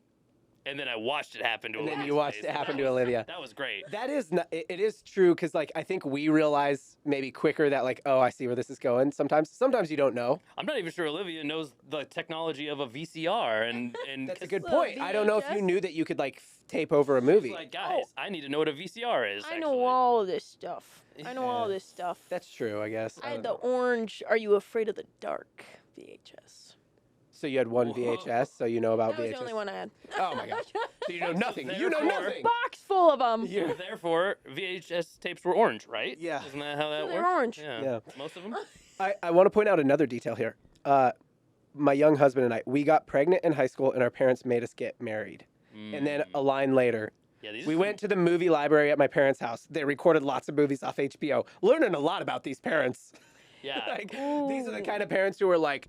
S2: and then I watched it happen to
S1: And then
S2: Olivia's
S1: you watched
S2: face,
S1: it
S2: and
S1: happen
S2: that
S1: to
S2: was-
S1: Olivia.
S2: That was great.
S1: That is not, it is true because like I think we realize maybe quicker that like, oh, I see where this is going. Sometimes you don't know.
S2: I'm not even sure Olivia knows the technology of a VCR, and
S1: That's a good
S3: The
S1: point. I don't know if you
S3: VHS?
S1: knew that you could like tape over a movie.
S2: Like, guys, I need to know what a VCR is.
S3: I
S2: actually.
S3: know all of this stuff. I know all
S1: Yeah.
S3: this stuff.
S1: That's true, I guess.
S3: I
S1: don't
S3: had the
S1: know.
S3: orange Are You Afraid of the Dark VHS.
S1: So you had one
S2: Whoa.
S1: VHS, so you know about
S3: That was
S1: VHS.
S3: the only one I had.
S1: Oh my gosh. So you know nothing. You know
S2: therefore-
S1: nothing.
S3: Box full of them.
S1: Yeah.
S2: Therefore, VHS tapes were orange, right?
S1: Yeah.
S2: Isn't that how that
S3: They're
S2: works?
S3: orange.
S1: Yeah.
S2: Most of them.
S1: I want to point out another detail here. My young husband and I, we got pregnant in high school, and our parents made us get married. And then a line later,
S2: Yeah, these
S1: we
S2: are
S1: went to the movie library at my parents' house. They recorded lots of movies off HBO. Learning a lot about these parents.
S2: Yeah.
S1: Like these are the kind of parents who are like,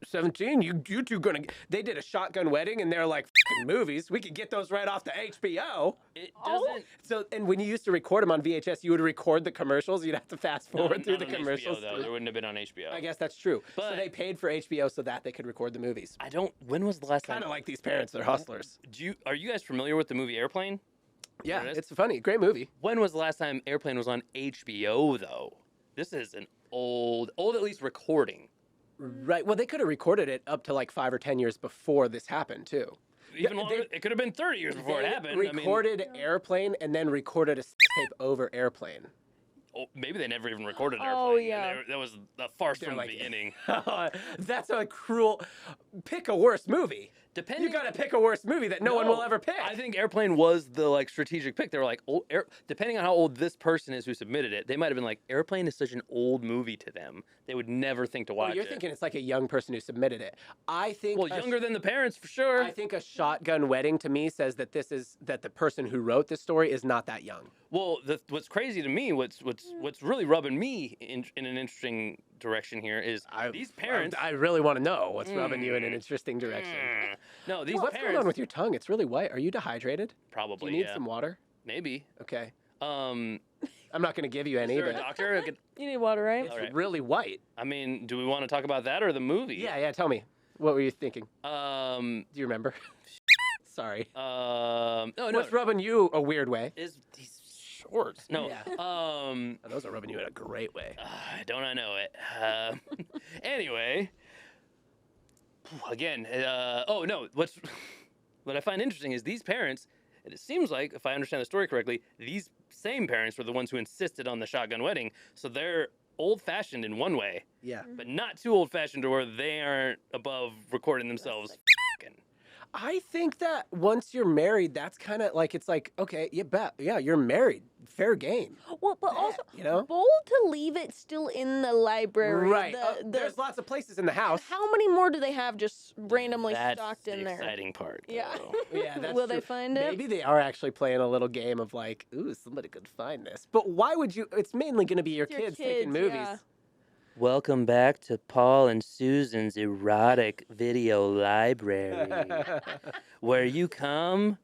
S1: 17, you two gonna. They did a shotgun wedding, and they're like, "Fucking movies. We could get those right off the HBO."
S2: It
S3: Oh.
S2: doesn't.
S1: So, and when you used to record them on VHS, you would record the commercials. You'd have to fast forward
S2: not
S1: through the
S2: on HBO,
S1: commercials.
S2: though. There wouldn't have been on HBO.
S1: I guess that's true. So
S2: But-
S1: they paid for HBO so that they could record the movies.
S2: I don't. When was the last
S1: Kind
S2: time?
S1: of like these parents, they're hustlers.
S2: Are you guys familiar with the movie Airplane?
S1: Yeah,
S2: It is?
S1: it's funny. Great movie.
S2: When was the last time Airplane was on HBO though? This is an old at least recording.
S1: Right. Well, they could have recorded it up to like 5 or 10 years before this happened, too.
S2: Even
S1: They-
S2: longer. It could have been 30 years before it
S1: They
S2: happened.
S1: recorded Airplane and then recorded a tape over Airplane.
S2: Maybe they never even recorded
S3: Oh,
S2: Airplane.
S3: yeah.
S2: That was a farce
S1: They're
S2: from
S1: like-
S2: the beginning.
S1: That's a cruel. Pick a worse movie.
S2: Depending.
S1: You got to pick a worse movie that no one will ever pick.
S2: I think Airplane was the strategic pick. They were like, depending on how old this person is who submitted it, they might have been like, Airplane is such an old movie to them. They would never think to watch
S1: Well, you're
S2: it.
S1: thinking it's like a young person who submitted it. I think.
S2: Well, younger than the parents for sure.
S1: I think a shotgun wedding to me says that that the person who wrote this story is not that young.
S2: Well, what's crazy to me, what's really rubbing me in an interesting direction here is these parents.
S1: I really want to know what's rubbing you in an interesting direction.
S2: No, these
S1: What's
S2: parents.
S1: going on with your tongue? It's really white. Are you dehydrated?
S2: Probably.
S1: Do you need
S2: yeah.
S1: some water?
S2: Maybe.
S1: Okay.
S2: Um,
S1: I'm not going to give you
S2: is
S1: any,
S2: there a
S1: but
S2: doctor? who could-
S3: You need water, right?
S1: it's
S2: All right.
S1: really white.
S2: I mean, do we want to talk about that or the movie?
S1: Yeah. Tell me. What were you thinking?
S2: Um.
S1: Do you remember? Sorry.
S2: No.
S1: What's rubbing you a weird way?
S2: Is these shorts? No.
S1: Yeah.
S2: Oh,
S1: Those are rubbing you in a great way.
S2: don't I know it? Anyway. Again. Oh no. What I find interesting is these parents. And it seems like, if I understand the story correctly, these same parents were the ones who insisted on the shotgun wedding. So they're old-fashioned in one way,
S1: Yeah.
S2: but not too old-fashioned to where they aren't above recording themselves. F***ing.
S1: I think that once you're married, that's kind of like, it's like, okay, yeah, you're married. fair game.
S3: Well, but also
S1: you know?
S3: bold to leave it still in the library.
S1: Right.
S3: The,
S1: There's lots of places in the house.
S3: How many more do they have just randomly
S2: That's
S3: stocked in
S2: the
S3: there?
S2: exciting part.
S3: Yeah.
S2: though.
S1: Yeah, that's
S3: Will
S1: true.
S3: they find it?
S1: Maybe they are actually playing a little game of like, ooh, somebody could find this. But why would you? It's mainly going to be your
S3: Your
S1: kids taking
S3: kids,
S1: movies.
S3: yeah.
S2: Welcome back to Paul and Susan's erotic video library, where you come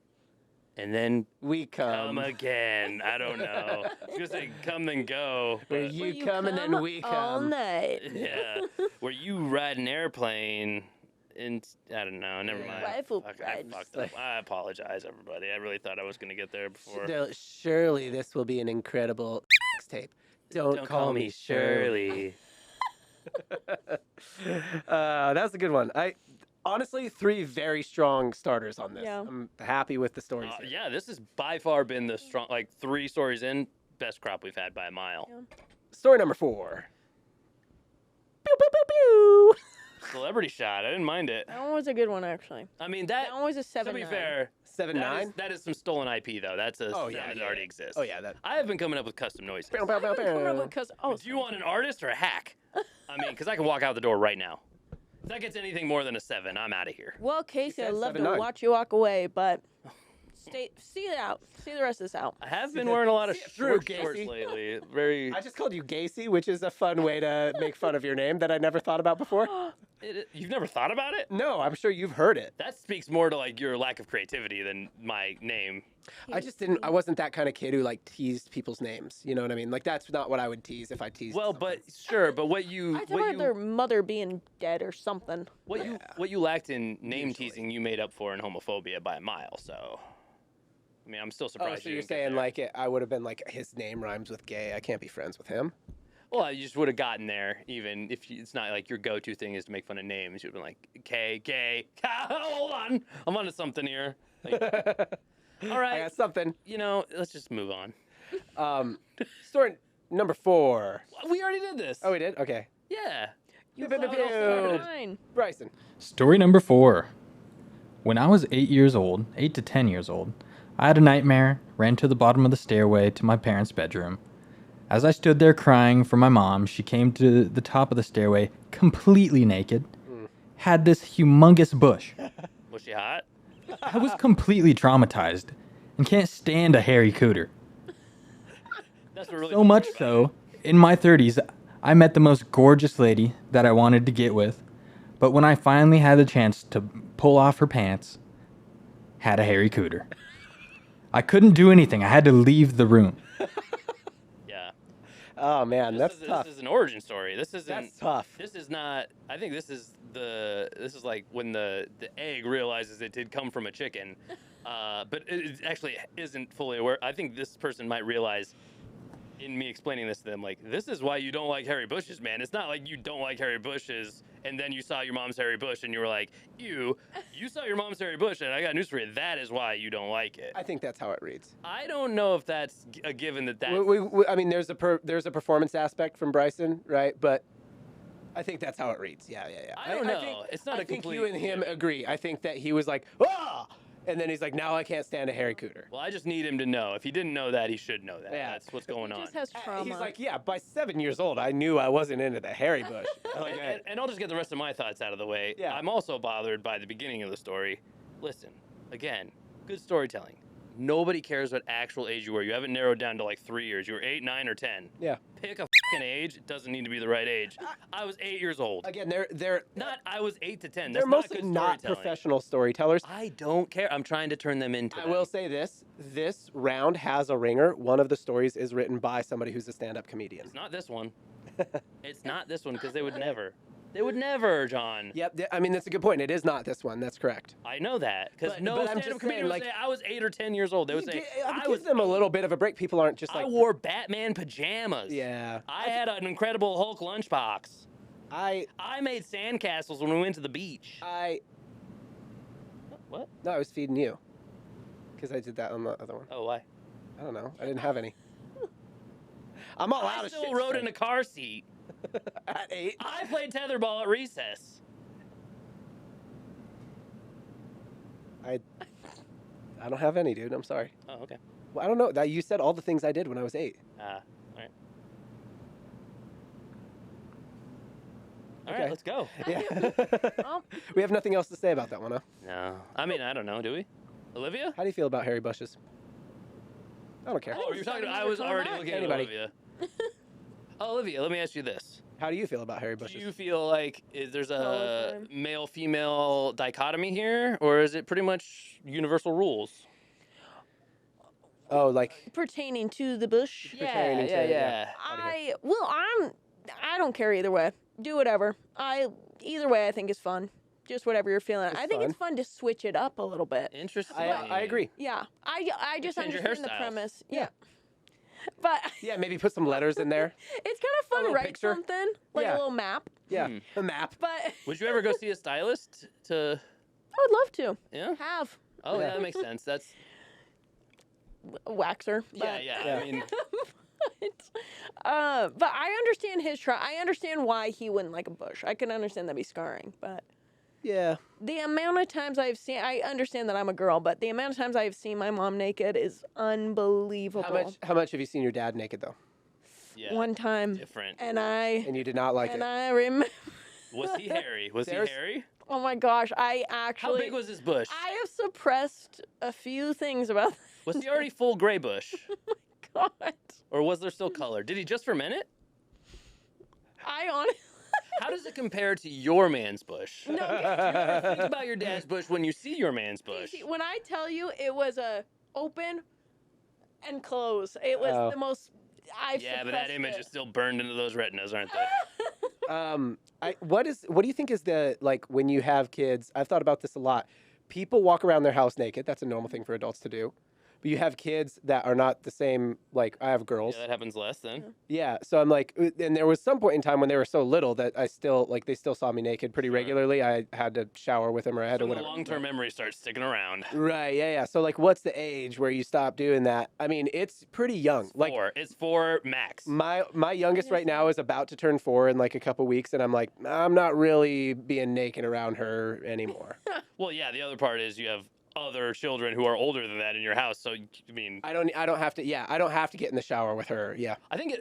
S2: and then
S1: We
S2: come
S1: come.
S2: again. I don't know. I was gonna say come and go.
S1: Where
S2: but-
S1: you come and then we
S3: all
S1: come.
S3: night.
S2: Yeah, where you ride an airplane. And I don't know. Never
S1: Yeah.
S2: mind.
S3: Rifle
S2: Fuck, I
S3: pride.
S2: fucked up. I apologize, everybody. I really thought I was gonna get there before.
S1: Surely this will be an incredible tape. Don't call me Shirley. That's a good one. Honestly, 3 very strong starters on this.
S3: Yeah.
S1: I'm happy with the stories. here.
S2: Yeah, this has by far been the strong. Like 3 stories in, best crop we've had by a mile.
S3: Yeah.
S1: Story number 4. Pew, pew, pew, pew.
S2: Celebrity shot. I didn't mind it.
S3: That one was a good one, actually.
S2: I mean
S3: That one was a
S2: To
S3: 7.
S2: be fair,
S1: 7-9.
S2: that is some stolen IP though. That's a
S1: Oh,
S2: sound
S1: yeah,
S2: that
S1: yeah,
S2: already
S1: yeah.
S2: exists.
S1: Oh yeah, that.
S2: I have been coming up with custom noises.
S1: Pew, pew, pew, pew.
S2: Do you want an artist or a hack? I mean, because I can walk out the door right now. If that gets anything more than a 7, I'm out of here.
S3: Well, Casey, I'd
S1: said
S3: love to
S1: 7-9.
S3: watch you walk away, but see it out. See the rest of this out.
S2: I have been wearing a lot of
S1: See it through,
S2: shorts
S1: Casey.
S2: lately. Very.
S1: I just called you Gacy, which is a fun way to make fun of your name that I never thought about before.
S2: You've never thought about it?
S1: No, I'm sure you've heard it.
S2: That speaks more to like your lack of creativity than my name.
S1: I wasn't that kind of kid who like teased people's names. You know what I mean? Like that's not what I would tease if I teased.
S2: Well,
S1: something.
S2: but sure, but what you
S3: I thought their mother being dead or something.
S2: what you lacked in name
S1: Usually.
S2: teasing, you made up for in homophobia by a mile. So, I mean, I'm still
S1: Oh,
S2: surprised.
S1: so
S2: you
S1: you're
S2: didn't get
S1: saying
S2: there.
S1: like I would have been like his name rhymes with gay. I can't be friends with him.
S2: Well, you just would have gotten there, even if it's not like your go-to thing is to make fun of names. You'd have been like, okay, gay. Hold on, I'm onto something here. Like, all
S1: I
S2: right,
S1: got something.
S2: you know, let's just move on.
S1: Story number 4.
S2: We already did this.
S1: Oh, we did. Okay,
S2: Yeah.
S3: You
S1: Pew, pew,
S3: thought
S1: pew,
S3: it was
S1: pew.
S3: 7-9.
S1: Bryson.
S4: Story number 4. When I was 8 years old, 8 to 10 years old, I had a nightmare, ran to the bottom of the stairway to my parents' bedroom. As I stood there crying for my mom, she came to the top of the stairway completely naked, had this humongous bush.
S2: Was she hot?
S4: I was completely traumatized and can't stand a hairy cooter.
S2: That's what really.
S4: So much so, in my 30s, I met the most gorgeous lady that I wanted to get with, but when I finally had the chance to pull off her pants, had a hairy cooter. I couldn't do anything. I had to leave the room.
S2: Yeah.
S1: Oh man, that's tough.
S2: This is an origin story. This isn't.
S1: That's tough.
S2: This is not. I think this is like when the egg realizes it did come from a chicken, but it actually isn't fully aware. I think this person might realize, in me explaining this to them, like this is why you don't like hairy bushes, man. It's not like you don't like hairy bushes, and then you saw your mom's hairy bush, and you were like, you saw your mom's hairy bush, and I got news for you. That is why you don't like it.
S1: I think that's how it reads.
S2: I don't know if that's a given that.
S1: I mean, there's a performance aspect from Bryson, right? But I think that's how it reads. Yeah.
S2: I don't know. It's not
S1: I
S2: a
S1: think
S2: complete
S1: you and him
S2: given.
S1: agree. I think that he was like, ah, and then he's like, now I can't stand a hairy cooter.
S2: Well, I just need him to know. If he didn't know that, he should know that.
S1: Yeah.
S2: That's what's going on.
S3: Just has trauma.
S1: He's like, yeah, by 7 years old, I knew I wasn't into the hairy bush. Like,
S2: And I'll just get the rest of my thoughts out of the way.
S1: Yeah.
S2: I'm also bothered by the beginning of the story. Listen, again, good storytelling. Nobody cares what actual age you were. You haven't narrowed down to like 3 years. You were 8, 9, or 10.
S1: yeah.
S2: Pick a fucking age. It doesn't need to be the right age. I was 8 years old.
S1: Again, they're
S2: I was 8 to 10.
S1: they're
S2: That's
S1: mostly
S2: good
S1: not
S2: storytelling.
S1: professional storytellers.
S2: I don't care. I'm trying to turn them into
S1: I
S2: them.
S1: will say this round has a ringer. One of the stories is written by somebody who's a stand-up comedian.
S2: It's not this one. It's not this one because they would never. They would never, John.
S1: Yep, I mean, that's a good point. It is not this one. That's correct.
S2: I know that because
S1: But-
S2: no
S1: but I'm
S2: stand-up
S1: just
S2: comedian
S1: saying,
S2: would
S1: like-
S2: say I was 8 or 10 years old. They would
S1: You
S2: say
S1: gi-
S2: I
S1: give
S2: was.
S1: them a little bit of a break. People aren't just
S2: I
S1: like,
S2: wore Batman pajamas.
S1: yeah.
S2: I had an Incredible Hulk lunchbox.
S1: I
S2: I made sandcastles when we went to the beach. What?
S1: No, I was feeding you. Because I did that on the other one.
S2: Oh, why?
S1: I don't know. I didn't have any. I'm all out
S2: I
S1: of shit.
S2: still rode in a car seat.
S1: At 8.
S2: I played tetherball at recess.
S1: I I don't have any, dude. I'm sorry.
S2: Oh, okay.
S1: Well, I don't know. That you said all the things I did when I was 8.
S2: All right. All
S1: Okay.
S2: right, let's go.
S1: Yeah.
S3: Well,
S1: We have nothing else to say about that one, huh?
S2: No, I mean, I don't know. Do we? Olivia?
S1: How do you feel about hairy bushes? I don't care.
S2: Oh, you're talking. I
S3: you were
S2: was
S3: talking
S2: already
S3: about
S2: looking
S1: anybody.
S2: at Olivia. Olivia, let me ask you this.
S1: How do you feel about hairy
S2: Do
S1: bushes?
S2: you feel like there's a
S3: Color for
S2: male-female dichotomy here, or is it pretty much universal rules?
S1: Oh, like
S3: pertaining to the bush.
S1: Pertaining to- yeah.
S3: I don't care either way. Do whatever. Either way I think is fun. Just whatever you're feeling.
S1: It's
S3: I think it's fun to switch it up a little bit.
S2: Interesting.
S1: I agree.
S3: Yeah. I just
S2: change your
S3: understand the
S2: hairstyles.
S3: premise.
S1: Yeah.
S3: Yeah. But
S1: Yeah, maybe put some letters in there.
S3: it's kind of fun to
S1: little
S3: write
S1: picture.
S3: something, like
S1: Yeah.
S3: a little map.
S1: Yeah,
S2: Hmm.
S1: a map.
S3: But
S2: Would you ever go see a stylist to?
S3: I would love to
S2: Yeah.
S3: have
S2: Oh,
S1: Yeah.
S2: yeah, that makes sense. That's
S3: a waxer.
S2: yeah,
S3: but-
S2: yeah.
S1: Yeah.
S2: I mean,
S3: But I understand his try. I understand why he wouldn't like a bush. I can understand that be scarring, but
S1: Yeah.
S3: the amount of times I've seen, I understand that I'm a girl, but the amount of times I've seen my mom naked is unbelievable.
S1: How much have you seen your dad naked though?
S2: yeah.
S3: One time,
S2: Different.
S3: and I
S1: And you did not like it.
S3: I remember.
S2: Was he hairy? Was
S1: There's-
S2: he hairy?
S3: Oh my gosh, I
S2: How
S3: actually.
S2: big was his bush?
S3: I have suppressed a few things about.
S2: Was he already full gray bush,
S3: God,
S2: or was there still color? Did he just ferment it?
S3: I honestly.
S2: How does it compare to your man's bush?
S3: No,
S2: Think about your dad's bush when you see your man's bush.
S3: see, when I tell you it was a open and close, it was
S1: Oh.
S3: the most. I've
S2: Yeah, but that
S3: suppressed
S2: image
S3: it.
S2: is still burned into those retinas, aren't they?
S1: What do you think is the, like, when you have kids? I've thought about this a lot. People walk around their house naked. That's a normal thing for adults to do. But you have kids that are not the same. Like, I have girls.
S2: Yeah, that happens less then.
S1: Yeah, so I'm like, and there was some point in time when they were so little that I still, like, they still saw me naked pretty
S2: Sure.
S1: regularly. I had to shower with them or I had to
S2: So the
S1: whatever.
S2: long-term memory starts sticking around.
S1: Right, yeah. So, like, what's the age where you stop doing that? I mean, it's pretty young. Like,
S2: It's 4 max.
S1: my youngest right now is about to turn 4 in, like, a couple weeks, and I'm like, I'm not really being naked around her anymore.
S2: Well, yeah. The other part is you have other children who are older than that in your house. So I mean,
S1: I don't have to. Yeah, I don't have to get in the shower with her. Yeah.
S2: I think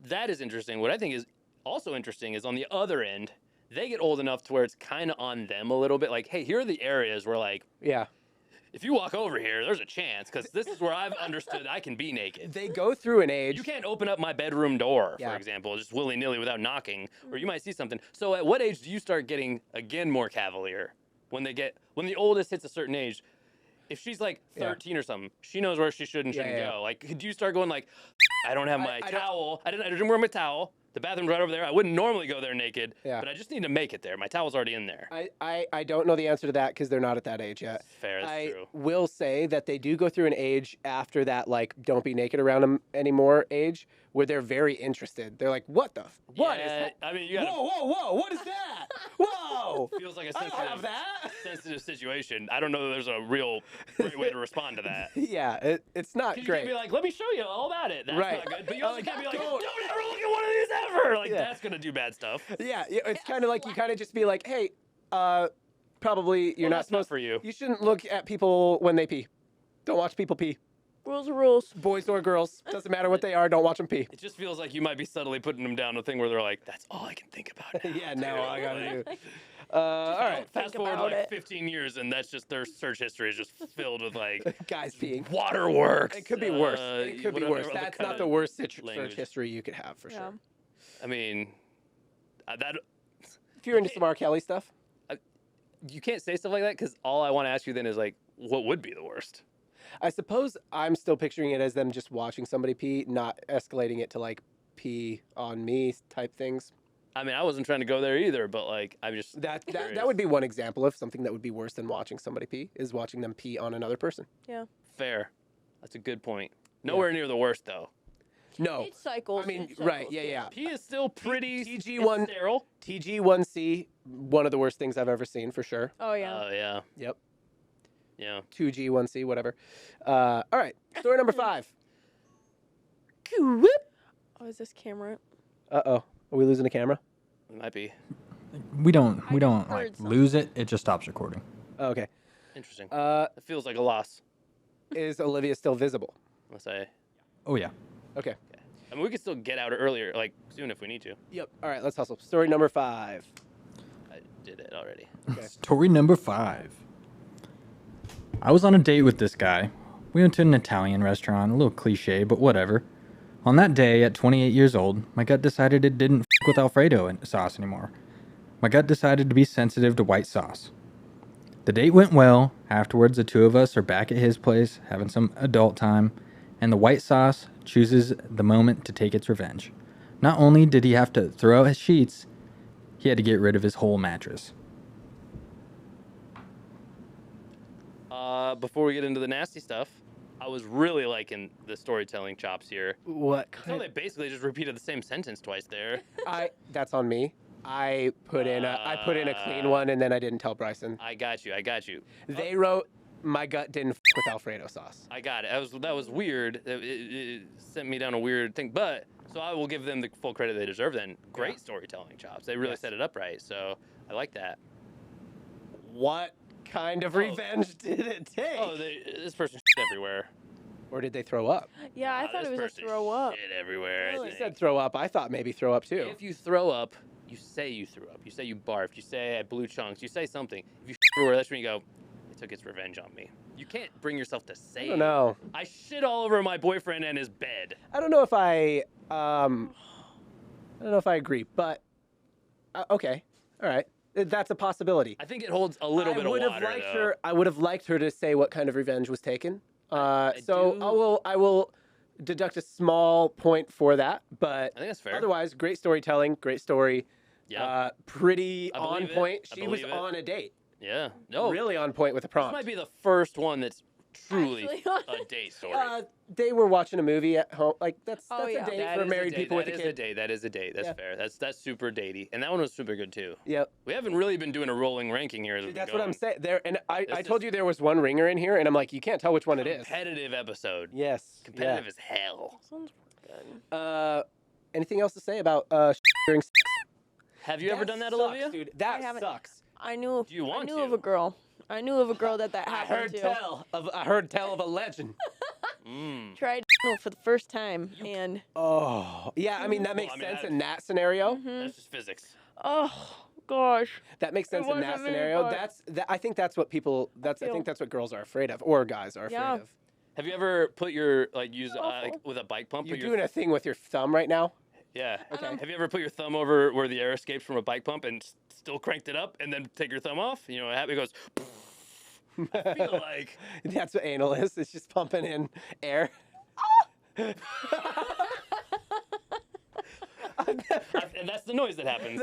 S2: that is interesting. What I think is also interesting is on the other end, they get old enough to where it's kind of on them a little bit. Like, hey, here are the areas where, like,
S1: Yeah.
S2: if you walk over here, there's a chance because this is where I've understood I can be naked.
S1: They go through an age.
S2: You can't open up my bedroom door,
S1: Yeah.
S2: for example, just willy nilly without knocking, or you might see something. So, at what age do you start getting again more cavalier? When the oldest hits a certain age, if she's like
S1: Yeah.
S2: 13 or something, she knows where she should and shouldn't
S1: yeah.
S2: go. Like, could you start going like, I don't have my
S1: I don't-
S2: towel. I didn't wear my towel. The bathroom's right over there. I wouldn't normally go there naked,
S1: Yeah.
S2: but I just need to make it there. My towel's already in there.
S1: I don't know the answer to that because they're not at that age yet.
S2: Fair, that's
S1: I
S2: true.
S1: will say that they do go through an age after that, like, don't be naked around them anymore age, where they're very interested. They're like, what the? What is
S2: Yeah,
S1: that?
S2: I mean, you gotta.
S1: Whoa! What is that? Whoa!
S2: Feels like a
S1: I don't have
S2: sensitive,
S1: that.
S2: sensitive situation. I don't know that there's a real great way to respond to that.
S1: Yeah, it's not
S2: 'Cause you
S1: great.
S2: can't be like, let me show you all about it. That's
S1: Right.
S2: not good. But you
S1: Oh,
S2: also can't be like,
S1: don't.
S2: don't ever look at one of these ever. Like,
S1: Yeah.
S2: that's going to do bad stuff.
S1: Yeah, it's kind of like you kind of just be like, hey, probably you're
S2: Well,
S1: not
S2: that's not
S1: supposed.
S2: for you.
S1: You shouldn't look at people when they pee. Don't watch people pee.
S3: Rules are rules.
S1: Boys or girls, doesn't matter what they are. Don't watch them pee.
S2: It just feels like you might be subtly putting them down a thing where they're like, that's all I can think about now.
S1: Yeah, no, I gotta do.
S2: Like,
S1: All right,
S2: Fast
S3: Think
S2: forward
S3: about
S2: like
S3: it.
S2: 15 years, and that's just their search history is just filled with like
S1: guys peeing.
S2: waterworks.
S1: It could be worse.
S2: uh,
S1: It could be
S2: whatever
S1: worse.
S2: other
S1: That's
S2: kind
S1: not the
S2: of
S1: worst search
S2: language.
S1: history you could have for
S3: Yeah.
S1: sure.
S2: I mean, that
S1: If you're into some R. Kelly stuff,
S2: you can't say stuff like that because all I want to ask you then is like, what would be the worst?
S1: I suppose I'm still picturing it as them just watching somebody pee, not escalating it to like pee on me type things.
S2: I mean, I wasn't trying to go there either, but like, I'm just
S1: That
S2: curious.
S1: would be one example of something that would be worse than watching somebody pee, is watching them pee on another person.
S2: fair. That's a good point. Nowhere near the worst though.
S1: No.
S3: It cycles.
S1: I mean,
S3: it
S1: right,
S3: cycles,
S1: yeah.
S2: P is still pretty
S1: TG1
S2: it's sterile.
S1: TG1C, one of the worst things I've ever seen for sure.
S3: Oh yeah.
S2: Oh yeah,
S1: Yep.
S2: yeah.
S1: 2G1C, whatever. All right, story number 5.
S3: Oh, is this camera?
S1: Uh-oh. Are we losing a camera?
S2: It might be
S4: We don't
S3: I just
S4: like
S3: heard something.
S4: lose it. It just stops recording.
S1: Oh, okay.
S2: Interesting.
S1: Uh,
S2: It feels like a loss.
S1: is Olivia still visible?
S2: Unless I
S4: Oh yeah.
S1: Okay.
S2: I mean, we could still get out earlier, like soon if we need to.
S1: Yep. All right, let's hustle. Story number 5.
S2: I did it already.
S1: Okay.
S4: Story number 5. I was on a date with this guy. We went to an Italian restaurant, a little cliche, but whatever. On that day, at 28 years old, my gut decided it didn't f with Alfredo sauce anymore. My gut decided to be sensitive to white sauce. The date went well. Afterwards, the two of us are back at his place, having some adult time, and the white sauce chooses the moment to take its revenge. Not only did he have to throw out his sheets, he had to get rid of his whole mattress.
S2: Before we get into the nasty stuff, I was really liking the storytelling chops here.
S1: What
S2: So they basically just repeated the same sentence twice there.
S1: That's on me. I put in a clean one and then I didn't tell Bryson.
S2: I got you.
S1: They wrote my gut didn't with Alfredo sauce.
S2: I got it. That was weird. It sent me down a weird thing, but so I will give them the full credit they deserve. Then great storytelling chops. They really set it up right. So I like that.
S1: What kind of revenge did it take?
S2: Oh, this person shit everywhere.
S1: Or did they throw up?
S3: Yeah, I thought
S2: This
S3: it was a
S2: person
S3: throw up.
S2: Shit everywhere.
S3: Really?
S2: I
S1: He
S2: think.
S1: said throw up. I thought maybe throw up too.
S2: If you throw up, you say you threw up. You say you barfed. You say I blew chunks. You say something. If you shit everywhere, that's when you go, it took its revenge on me. You can't bring yourself to say
S1: I don't know.
S2: I shit all over my boyfriend and his bed.
S1: I don't know if I agree, but okay, all right, that's a possibility.
S2: I think it holds a little bit of water, though.
S1: I would have liked her to say what kind of revenge was taken.
S2: I
S1: So I will deduct a small point for that, but
S2: I think that's fair.
S1: otherwise, great storytelling, great story.
S2: Yeah.
S1: Pretty
S2: I
S1: on
S2: believe it.
S1: point.
S2: I
S1: She was
S2: believe it.
S1: on a date.
S2: Yeah. No.
S1: Really on point with the
S2: This
S1: prompt.
S2: might be the first one that's truly
S3: Actually,
S2: a date story.
S1: They were watching a movie at home. Like that's
S3: Oh,
S1: a
S3: yeah.
S1: date
S2: That
S1: for
S2: is a
S1: married
S2: date.
S1: people with a
S2: That is
S1: kid.
S2: a date. That is a date. That's
S1: Yeah.
S2: fair. That's super datey. And that one was super good too.
S1: Yep.
S2: We haven't really been doing a rolling ranking here. As we've been
S1: That's what I'm
S2: going.
S1: saying. There, and I
S2: This
S1: told
S2: is-
S1: you there was one ringer in here, and I'm like, you can't tell which one it is.
S2: Competitive episode.
S1: Yes.
S2: Competitive as hell.
S3: Sounds good.
S1: Yeah. Anything else to say about during sex?
S2: Have you ever done that,
S1: sucks,
S2: Olivia?
S1: Dude,
S3: I
S1: that
S3: haven't.
S1: sucks.
S3: I knew.
S2: Do you want
S3: I knew
S2: to?
S3: of a girl. I knew of a girl that happened to.
S1: I heard tell of a legend.
S3: Tried for the first time, and
S1: Oh, yeah. I mean, that makes sense in that scenario.
S2: That's just physics.
S3: oh gosh,
S1: That makes sense in that
S3: wasn't very
S1: scenario.
S3: fun.
S1: I think that's what people. I think that's what girls are afraid of, or guys are
S3: Yeah.
S1: afraid of.
S2: Have you ever put your use
S3: Awful.
S2: with a bike pump?
S1: You're
S2: put your,
S1: doing a thing with your thumb right now.
S2: Yeah.
S1: Okay.
S2: Have you ever put your thumb over where the air escapes from a bike pump and still cranked it up and then take your thumb off? You know what happens? It goes. I feel like
S1: That's what anal is. It's just pumping in air.
S2: and that's the noise that happens.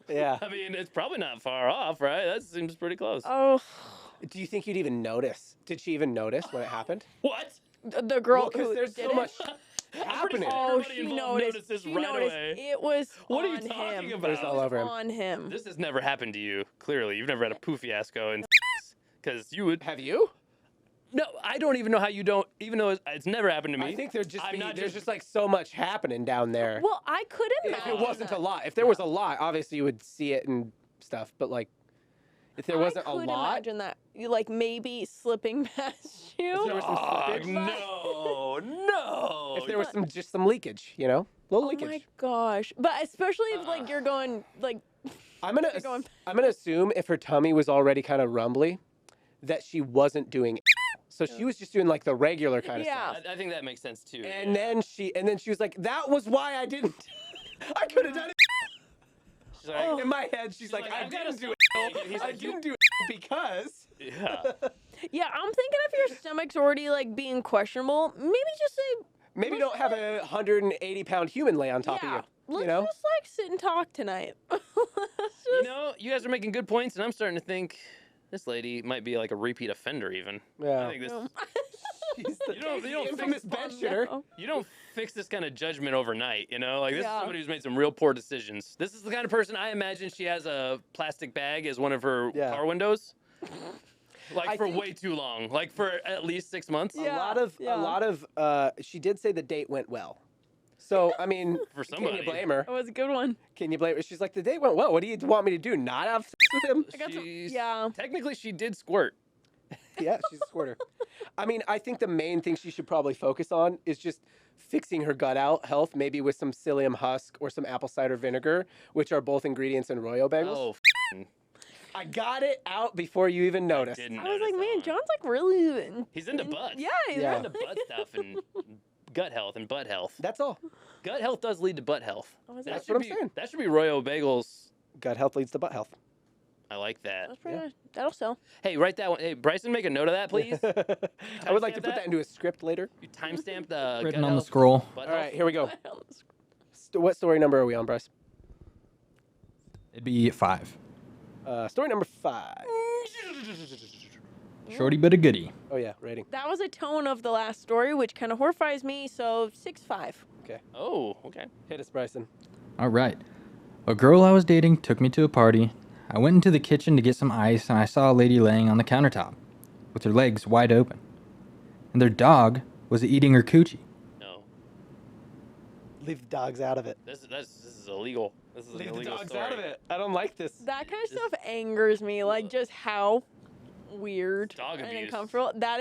S1: Yeah.
S2: I mean, it's probably not far off, right? That seems pretty close.
S3: oh,
S1: Do you think you'd even notice? Did she even notice when it happened?
S2: What?
S3: the girl
S1: Because
S3: who
S1: there's
S3: did
S1: so
S3: it.
S1: much
S2: I'm pretty
S1: happening.
S2: sure
S3: Oh,
S2: everybody
S3: she
S2: involved
S3: noticed.
S2: notices
S3: She
S2: right
S3: noticed.
S2: away.
S3: It was
S2: What are you
S3: on
S2: talking
S3: him.
S2: about?
S1: It was all over him.
S3: On him.
S2: This has never happened to you. Clearly, you've never had a poo fiasco, and because you would.
S1: Have you?
S2: No, I don't even know how you don't. Even though it's never happened to me.
S1: I think there's just
S2: I'm not
S1: there's just like so much happening down there.
S3: Well, I couldn't
S1: If
S3: imagine
S1: it wasn't
S3: that.
S1: a lot, if there was a lot, obviously you would see it and stuff. But like, if there wasn't
S3: I
S1: a
S3: could
S1: lot,
S3: imagine that. You like maybe slipping past you.
S1: there was some
S2: Oh,
S1: slippage.
S2: no.
S1: If there was just some leakage, you know, little
S3: Oh
S1: leakage.
S3: my gosh! But especially if like you're going like
S1: I'm gonna
S3: You're going-
S1: I'm gonna assume if her tummy was already kind of rumbly, that she wasn't doing. So she was just doing like the regular kind of
S3: Yeah.
S1: stuff.
S2: I think that makes sense too.
S1: And then she was like, that was why I didn't. I could have done it.
S2: She's like,
S1: In my head, she's like, I
S2: I've got
S1: didn't do
S2: a
S1: it.
S2: He's
S1: I
S2: like,
S1: didn't do it because.
S2: yeah.
S3: yeah. I'm thinking if your stomach's already like being questionable, maybe just say
S1: Maybe don't have a 180-pound human lay on top
S3: yeah.
S1: of
S3: Let's
S1: you. You know.
S3: just like sit and talk tonight. Let's
S2: You
S3: just-
S2: know, you guys are making good points, and I'm starting to think this lady might be like a repeat offender. Even.
S1: Yeah.
S2: I think this.
S1: She's the
S2: You don't
S1: infamous
S2: fix,
S1: bench shitter.
S2: you don't fix this kind of judgment overnight. You know, like this
S3: Yeah.
S2: is somebody who's made some real poor decisions. This is the kind of person I imagine she has a plastic bag as one of her
S1: Yeah.
S2: car windows. Like
S1: I
S2: for
S1: think-
S2: way too long, like for at least 6 months.
S3: Yeah.
S1: A lot of. She did say the date went well. So I mean,
S2: For
S1: can
S2: somebody.
S1: you blame her?
S3: That was a good one.
S1: Can you blame her? She's like, the date went well. What do you want me to do? Not have sex with him.
S3: I got some-
S2: She's-
S3: yeah.
S2: Technically, she did squirt.
S1: Yeah, she's a squirter. I mean, I think the main thing she should probably focus on is just fixing her gut out health, maybe with some psyllium husk or some apple cider vinegar, which are both ingredients in Royo bagels.
S2: Oh,
S1: I got it out before you even noticed.
S2: didn't
S3: I was
S2: notice
S3: like,
S2: that
S3: man,
S2: one.
S3: John's like really.
S2: He's into butts.
S3: Yeah, he's
S1: Yeah.
S2: Into butt stuff and gut health and butt health.
S1: That's all.
S2: Gut health does lead to butt health.
S3: What was
S2: That
S3: that?
S1: That's
S2: should
S1: what I'm
S2: be,
S1: saying.
S2: That should be Royo Bagels.
S1: Gut health leads to butt health.
S2: I like that.
S3: That's pretty
S1: Yeah.
S3: nice. That'll sell.
S2: Hey, write that one. Hey, Bryson, make a note of that, please.
S1: I would like to
S2: timestamp
S1: put that
S2: that?
S1: into a script later.
S2: You timestamp the
S4: Written
S2: gut
S4: on the
S2: health,
S4: scroll.
S2: butt
S1: All right,
S2: health.
S1: here we go. What story number are we on, Bryce?
S4: It'd be 5.
S1: Story number 5.
S4: Shorty but a goodie.
S1: Oh yeah, rating.
S3: That was a tone of the last story, which kind of horrifies me. So 6.5.
S2: Oh, okay.
S1: Hit us, Bryson.
S4: All right. A girl I was dating took me to a party. I went into the kitchen to get some ice and I saw a lady laying on the countertop with her legs wide open. And their dog was eating her coochie.
S2: No,
S1: Leave the dogs out of it.
S2: this is illegal. This is an
S1: Leave the
S2: illegal
S1: dogs
S2: story.
S1: out of it. I don't like this.
S3: That kind of stuff angers me. Like just how weird
S2: Dog
S3: and
S2: abuse.
S3: uncomfortable. That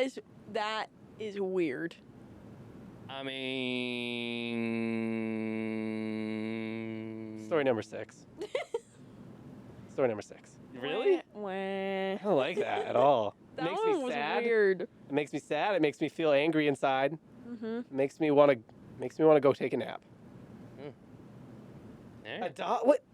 S3: is weird.
S2: I mean,
S1: Story number 6. Story number 6.
S2: Really?
S3: Wah.
S1: I don't like that at all. It
S3: That
S1: makes
S3: one
S1: me
S3: was
S1: sad.
S3: weird.
S1: It makes me sad. It makes me feel angry inside.
S3: Mm-hmm.
S1: It makes me want to go take a nap. A
S2: Alright.
S1: dog? What?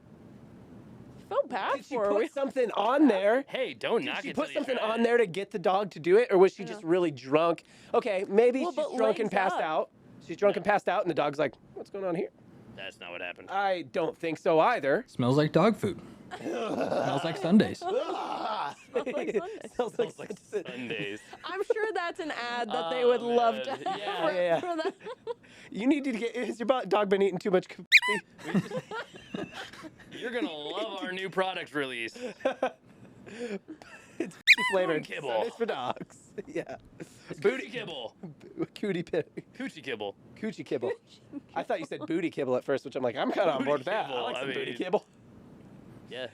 S3: Felt bad
S1: Did she
S3: for her.
S1: put something on there?
S2: Hey, don't
S1: Did
S2: knock
S1: she
S2: it till
S1: put
S2: you
S1: something
S2: try
S1: on
S2: it.
S1: there to get the dog to do it, or was she
S3: Yeah.
S1: just really drunk? Okay, maybe
S3: Well,
S1: she's
S3: but
S1: drunk and
S3: legs
S1: passed
S3: up.
S1: out. She's drunk and passed out, and the dog's like, "What's going on here?"
S2: That's not what happened.
S1: I don't think so either.
S4: Smells like dog food. Smells like Sundays.
S1: Ah.
S3: Smells like Sundays.
S1: Smells
S2: Smells like
S1: Sundays.
S2: Sundays.
S3: I'm sure that's an ad that they
S2: Oh,
S3: would love to
S2: man.
S3: have
S2: Yeah,
S3: for,
S1: yeah.
S3: for that.
S1: You need to get. Has your dog been eating too much?
S2: You're gonna love our new product release.
S1: It's flavored.
S2: Kibble.
S1: Sundays for dogs. Yeah.
S2: Booty kibble.
S1: Cootie pit.
S2: Coochie kibble.
S1: Coochie kibble. I thought you said booty kibble at first, which I'm like, I'm kind of on board with
S2: Booty
S1: that. I
S2: kibble,
S1: like some
S2: I
S1: booty
S2: mean-
S1: kibble.
S2: Yeah.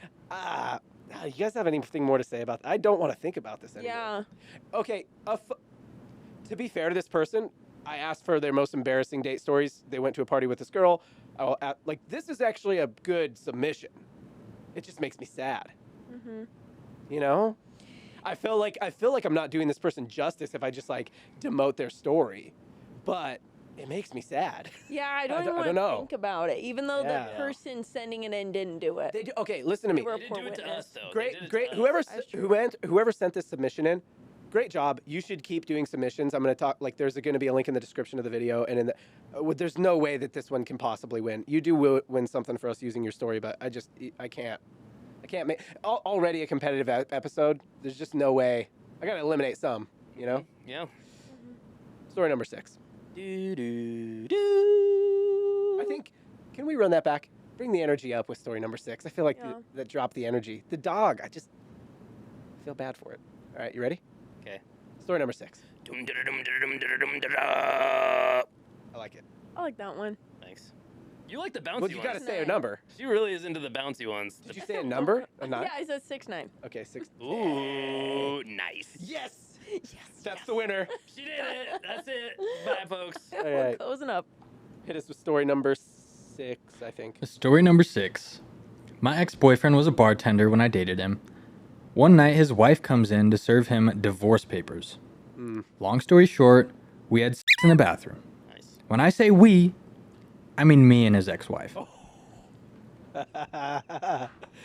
S1: You guys have anything more to say about that? I don't want to think about this anymore.
S3: Yeah.
S1: Okay, to be fair to this person, I asked for their most embarrassing date stories. They went to a party with this girl. This is actually a good submission. It just makes me sad.
S3: Mm-hmm.
S1: You know? I feel like I'm not doing this person justice if I just like demote their story, but it makes me sad.
S3: Yeah, I don't
S1: I
S3: even
S1: don't
S3: want to
S1: know.
S3: think about it, even though
S1: Yeah.
S3: the person sending it in didn't do it.
S1: They do, okay, listen to me.
S3: They were
S2: They
S3: a
S2: didn't
S3: poor
S2: do it to
S3: witness.
S2: us though. They
S1: Great,
S2: did it
S1: great.
S2: to us.
S3: That's true.
S1: Whoever sent this submission in, great job. You should keep doing submissions. I'm going to talk. Like, there's going to be a link in the description of the video, and in the, there's no way that this one can possibly win. You do win something for us using your story, but I can't make already a competitive episode. There's just no way. I got to eliminate some. You know.
S2: Yeah.
S1: Story number 6. I think. Can we run that back? Bring the energy up with story number 6. I feel like
S3: Yeah.
S1: that dropped the energy. The dog. I just feel bad for it. All right, you ready?
S2: Okay.
S1: Story number 6.
S2: Thanks.
S1: I like it.
S3: I like that one.
S2: You like the bouncy
S1: Well, you got to
S2: ones.
S1: say a
S3: 9.
S1: number.
S2: She really is into the bouncy ones.
S1: Did you say a number? A 9?
S3: Yeah, I said 6'9".
S1: Okay, 6.
S2: Ooh, nice.
S1: Yes.
S3: Yes.
S1: That's the winner.
S2: She did it. That's it. Bye, folks.
S3: We're
S1: right.
S3: closing up.
S1: Hit us with story number 6, I think.
S4: Story number 6. My ex-boyfriend was a bartender when I dated him. One night, his wife comes in to serve him divorce papers. Long story short, we had sex in the bathroom.
S2: Nice.
S4: When I say we, I mean me and his ex-wife.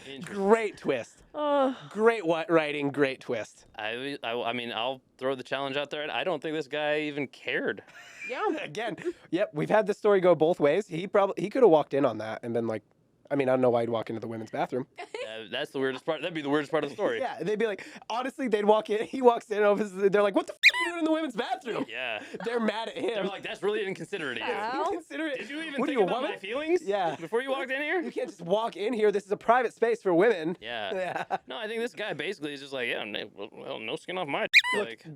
S2: Interesting.
S1: Great twist.
S3: Oh,
S1: Great writing, great twist.
S2: I mean, I'll throw the challenge out there. I don't think this guy even cared.
S3: yeah.
S1: Again, yep, we've had the story go both ways. He could have walked in on that and been like, I mean, I don't know why he'd walk into the women's bathroom.
S2: That's the weirdest part. That'd be the weirdest part of the story.
S1: Yeah, they'd be like, honestly, they'd walk in. He walks in, they're like, what the f*** are you doing in the women's bathroom?
S2: Yeah.
S1: They're mad at him.
S2: They're like, that's really inconsiderate of you.
S3: Ow.
S1: Inconsiderate.
S2: Did you even
S1: What are
S2: think
S1: you, a
S2: about
S1: woman?
S2: my feelings?
S1: Yeah.
S2: Before you walked in here?
S1: You can't just walk in here. This is a private space for women.
S2: Yeah.
S1: Yeah.
S2: No, I think this guy basically is just like, yeah, well, no skin off my
S1: Look,
S2: like.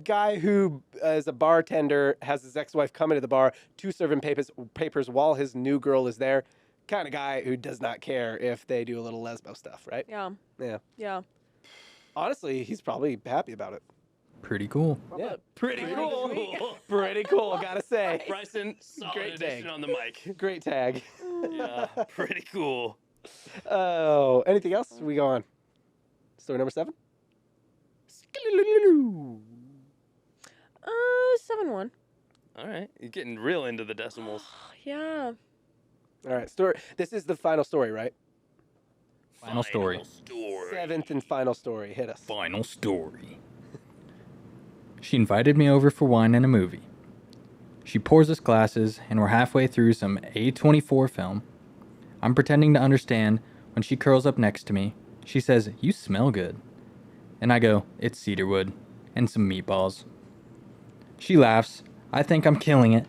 S1: guy who is a bartender has his ex-wife come into the bar to serve him papers while his new girl is there. kind of guy who does not care if they do a little lesbo stuff, right?
S3: Yeah.
S1: Yeah.
S3: Yeah.
S1: Honestly, he's probably happy about it.
S4: Pretty cool.
S1: Yeah. Pretty
S3: Pretty
S1: cool.
S3: sweet.
S1: Pretty cool, gotta say.
S2: Bryson, solid
S1: Great
S2: addition
S1: tag.
S2: on the mic.
S1: Great tag.
S2: Yeah, pretty cool.
S1: Oh, anything else? We go on. Story number 7.
S3: 7-1.
S2: All right, you're getting real into the decimals.
S3: Yeah.
S1: All right, story. This is the final story, right?
S4: Final story.
S1: 7th and final story. Hit us.
S4: Final story. She invited me over for wine and a movie. She pours us glasses, and we're halfway through some A24 film. I'm pretending to understand when she curls up next to me. She says, "You smell good." And I go, "It's cedarwood and some meatballs." She laughs. I think I'm killing it.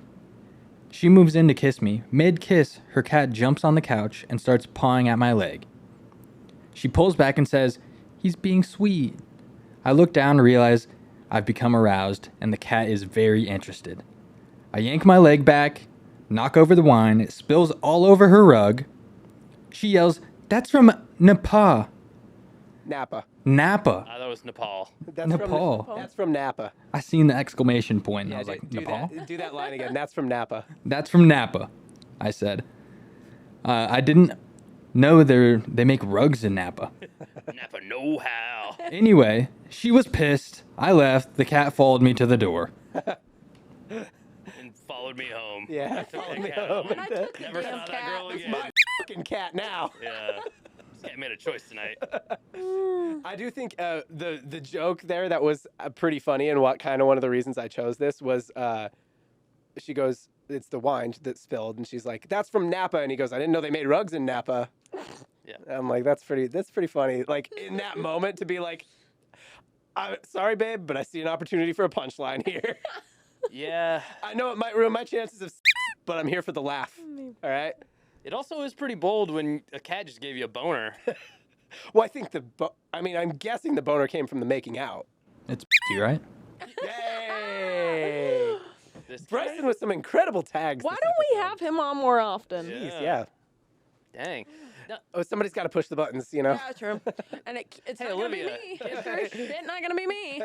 S4: She moves in to kiss me. Mid-kiss, her cat jumps on the couch and starts pawing at my leg. She pulls back and says, "He's being sweet." I look down and realize I've become aroused, and the cat is very interested. I yank my leg back, knock over the wine. It spills all over her rug. She yells, "That's from Nepal."
S1: Napa.
S4: Napa.
S2: That was Nepal.
S1: That's
S4: Nepal.
S1: From, that's from Napa.
S4: I seen the exclamation point, and I was
S1: do-
S4: like,
S1: do
S4: Nepal?
S1: That, do that line again. That's from Napa.
S4: That's from Napa, I said. I didn't know they make rugs in Napa.
S2: Napa know how.
S4: Anyway, she was pissed. I left. The cat followed me to the door.
S2: And followed me home.
S1: Yeah,
S2: I took
S1: followed
S2: that
S1: me
S2: cat
S1: home.
S2: home.
S3: I took the
S2: Never
S3: damn
S2: saw that
S3: cat.
S2: girl
S3: It's
S2: again.
S1: My fucking cat now.
S2: Yeah. This cat made a choice tonight.
S1: I do think the joke there that was pretty funny, and what kind of one of the reasons I chose this was she goes, "It's the wine that spilled," and she's like, "That's from Napa," and he goes, "I didn't know they made rugs in Napa."
S2: Yeah.
S1: I'm like, that's pretty funny. Like in that moment to be like, "I'm sorry, babe, but I see an opportunity for a punchline here.
S2: Yeah.
S1: I know it might ruin my chances of, but I'm here for the laugh." All right.
S2: It also is pretty bold when a cat just gave you a boner.
S1: Well, I think I'm guessing the boner came from the making out.
S4: It's right?
S1: Yay!
S2: This
S1: Bryson with some incredible tags.
S3: Why
S1: this
S3: don't we
S1: episode.
S3: have him on more often?
S2: Yeah.
S1: Jeez, yeah.
S2: Dang. No,
S1: Oh, somebody's got to push the buttons, you know.
S3: Yeah, true. And it's
S2: Hey,
S3: not gonna be
S2: Olivia.
S3: me. It's sure shit not gonna be me.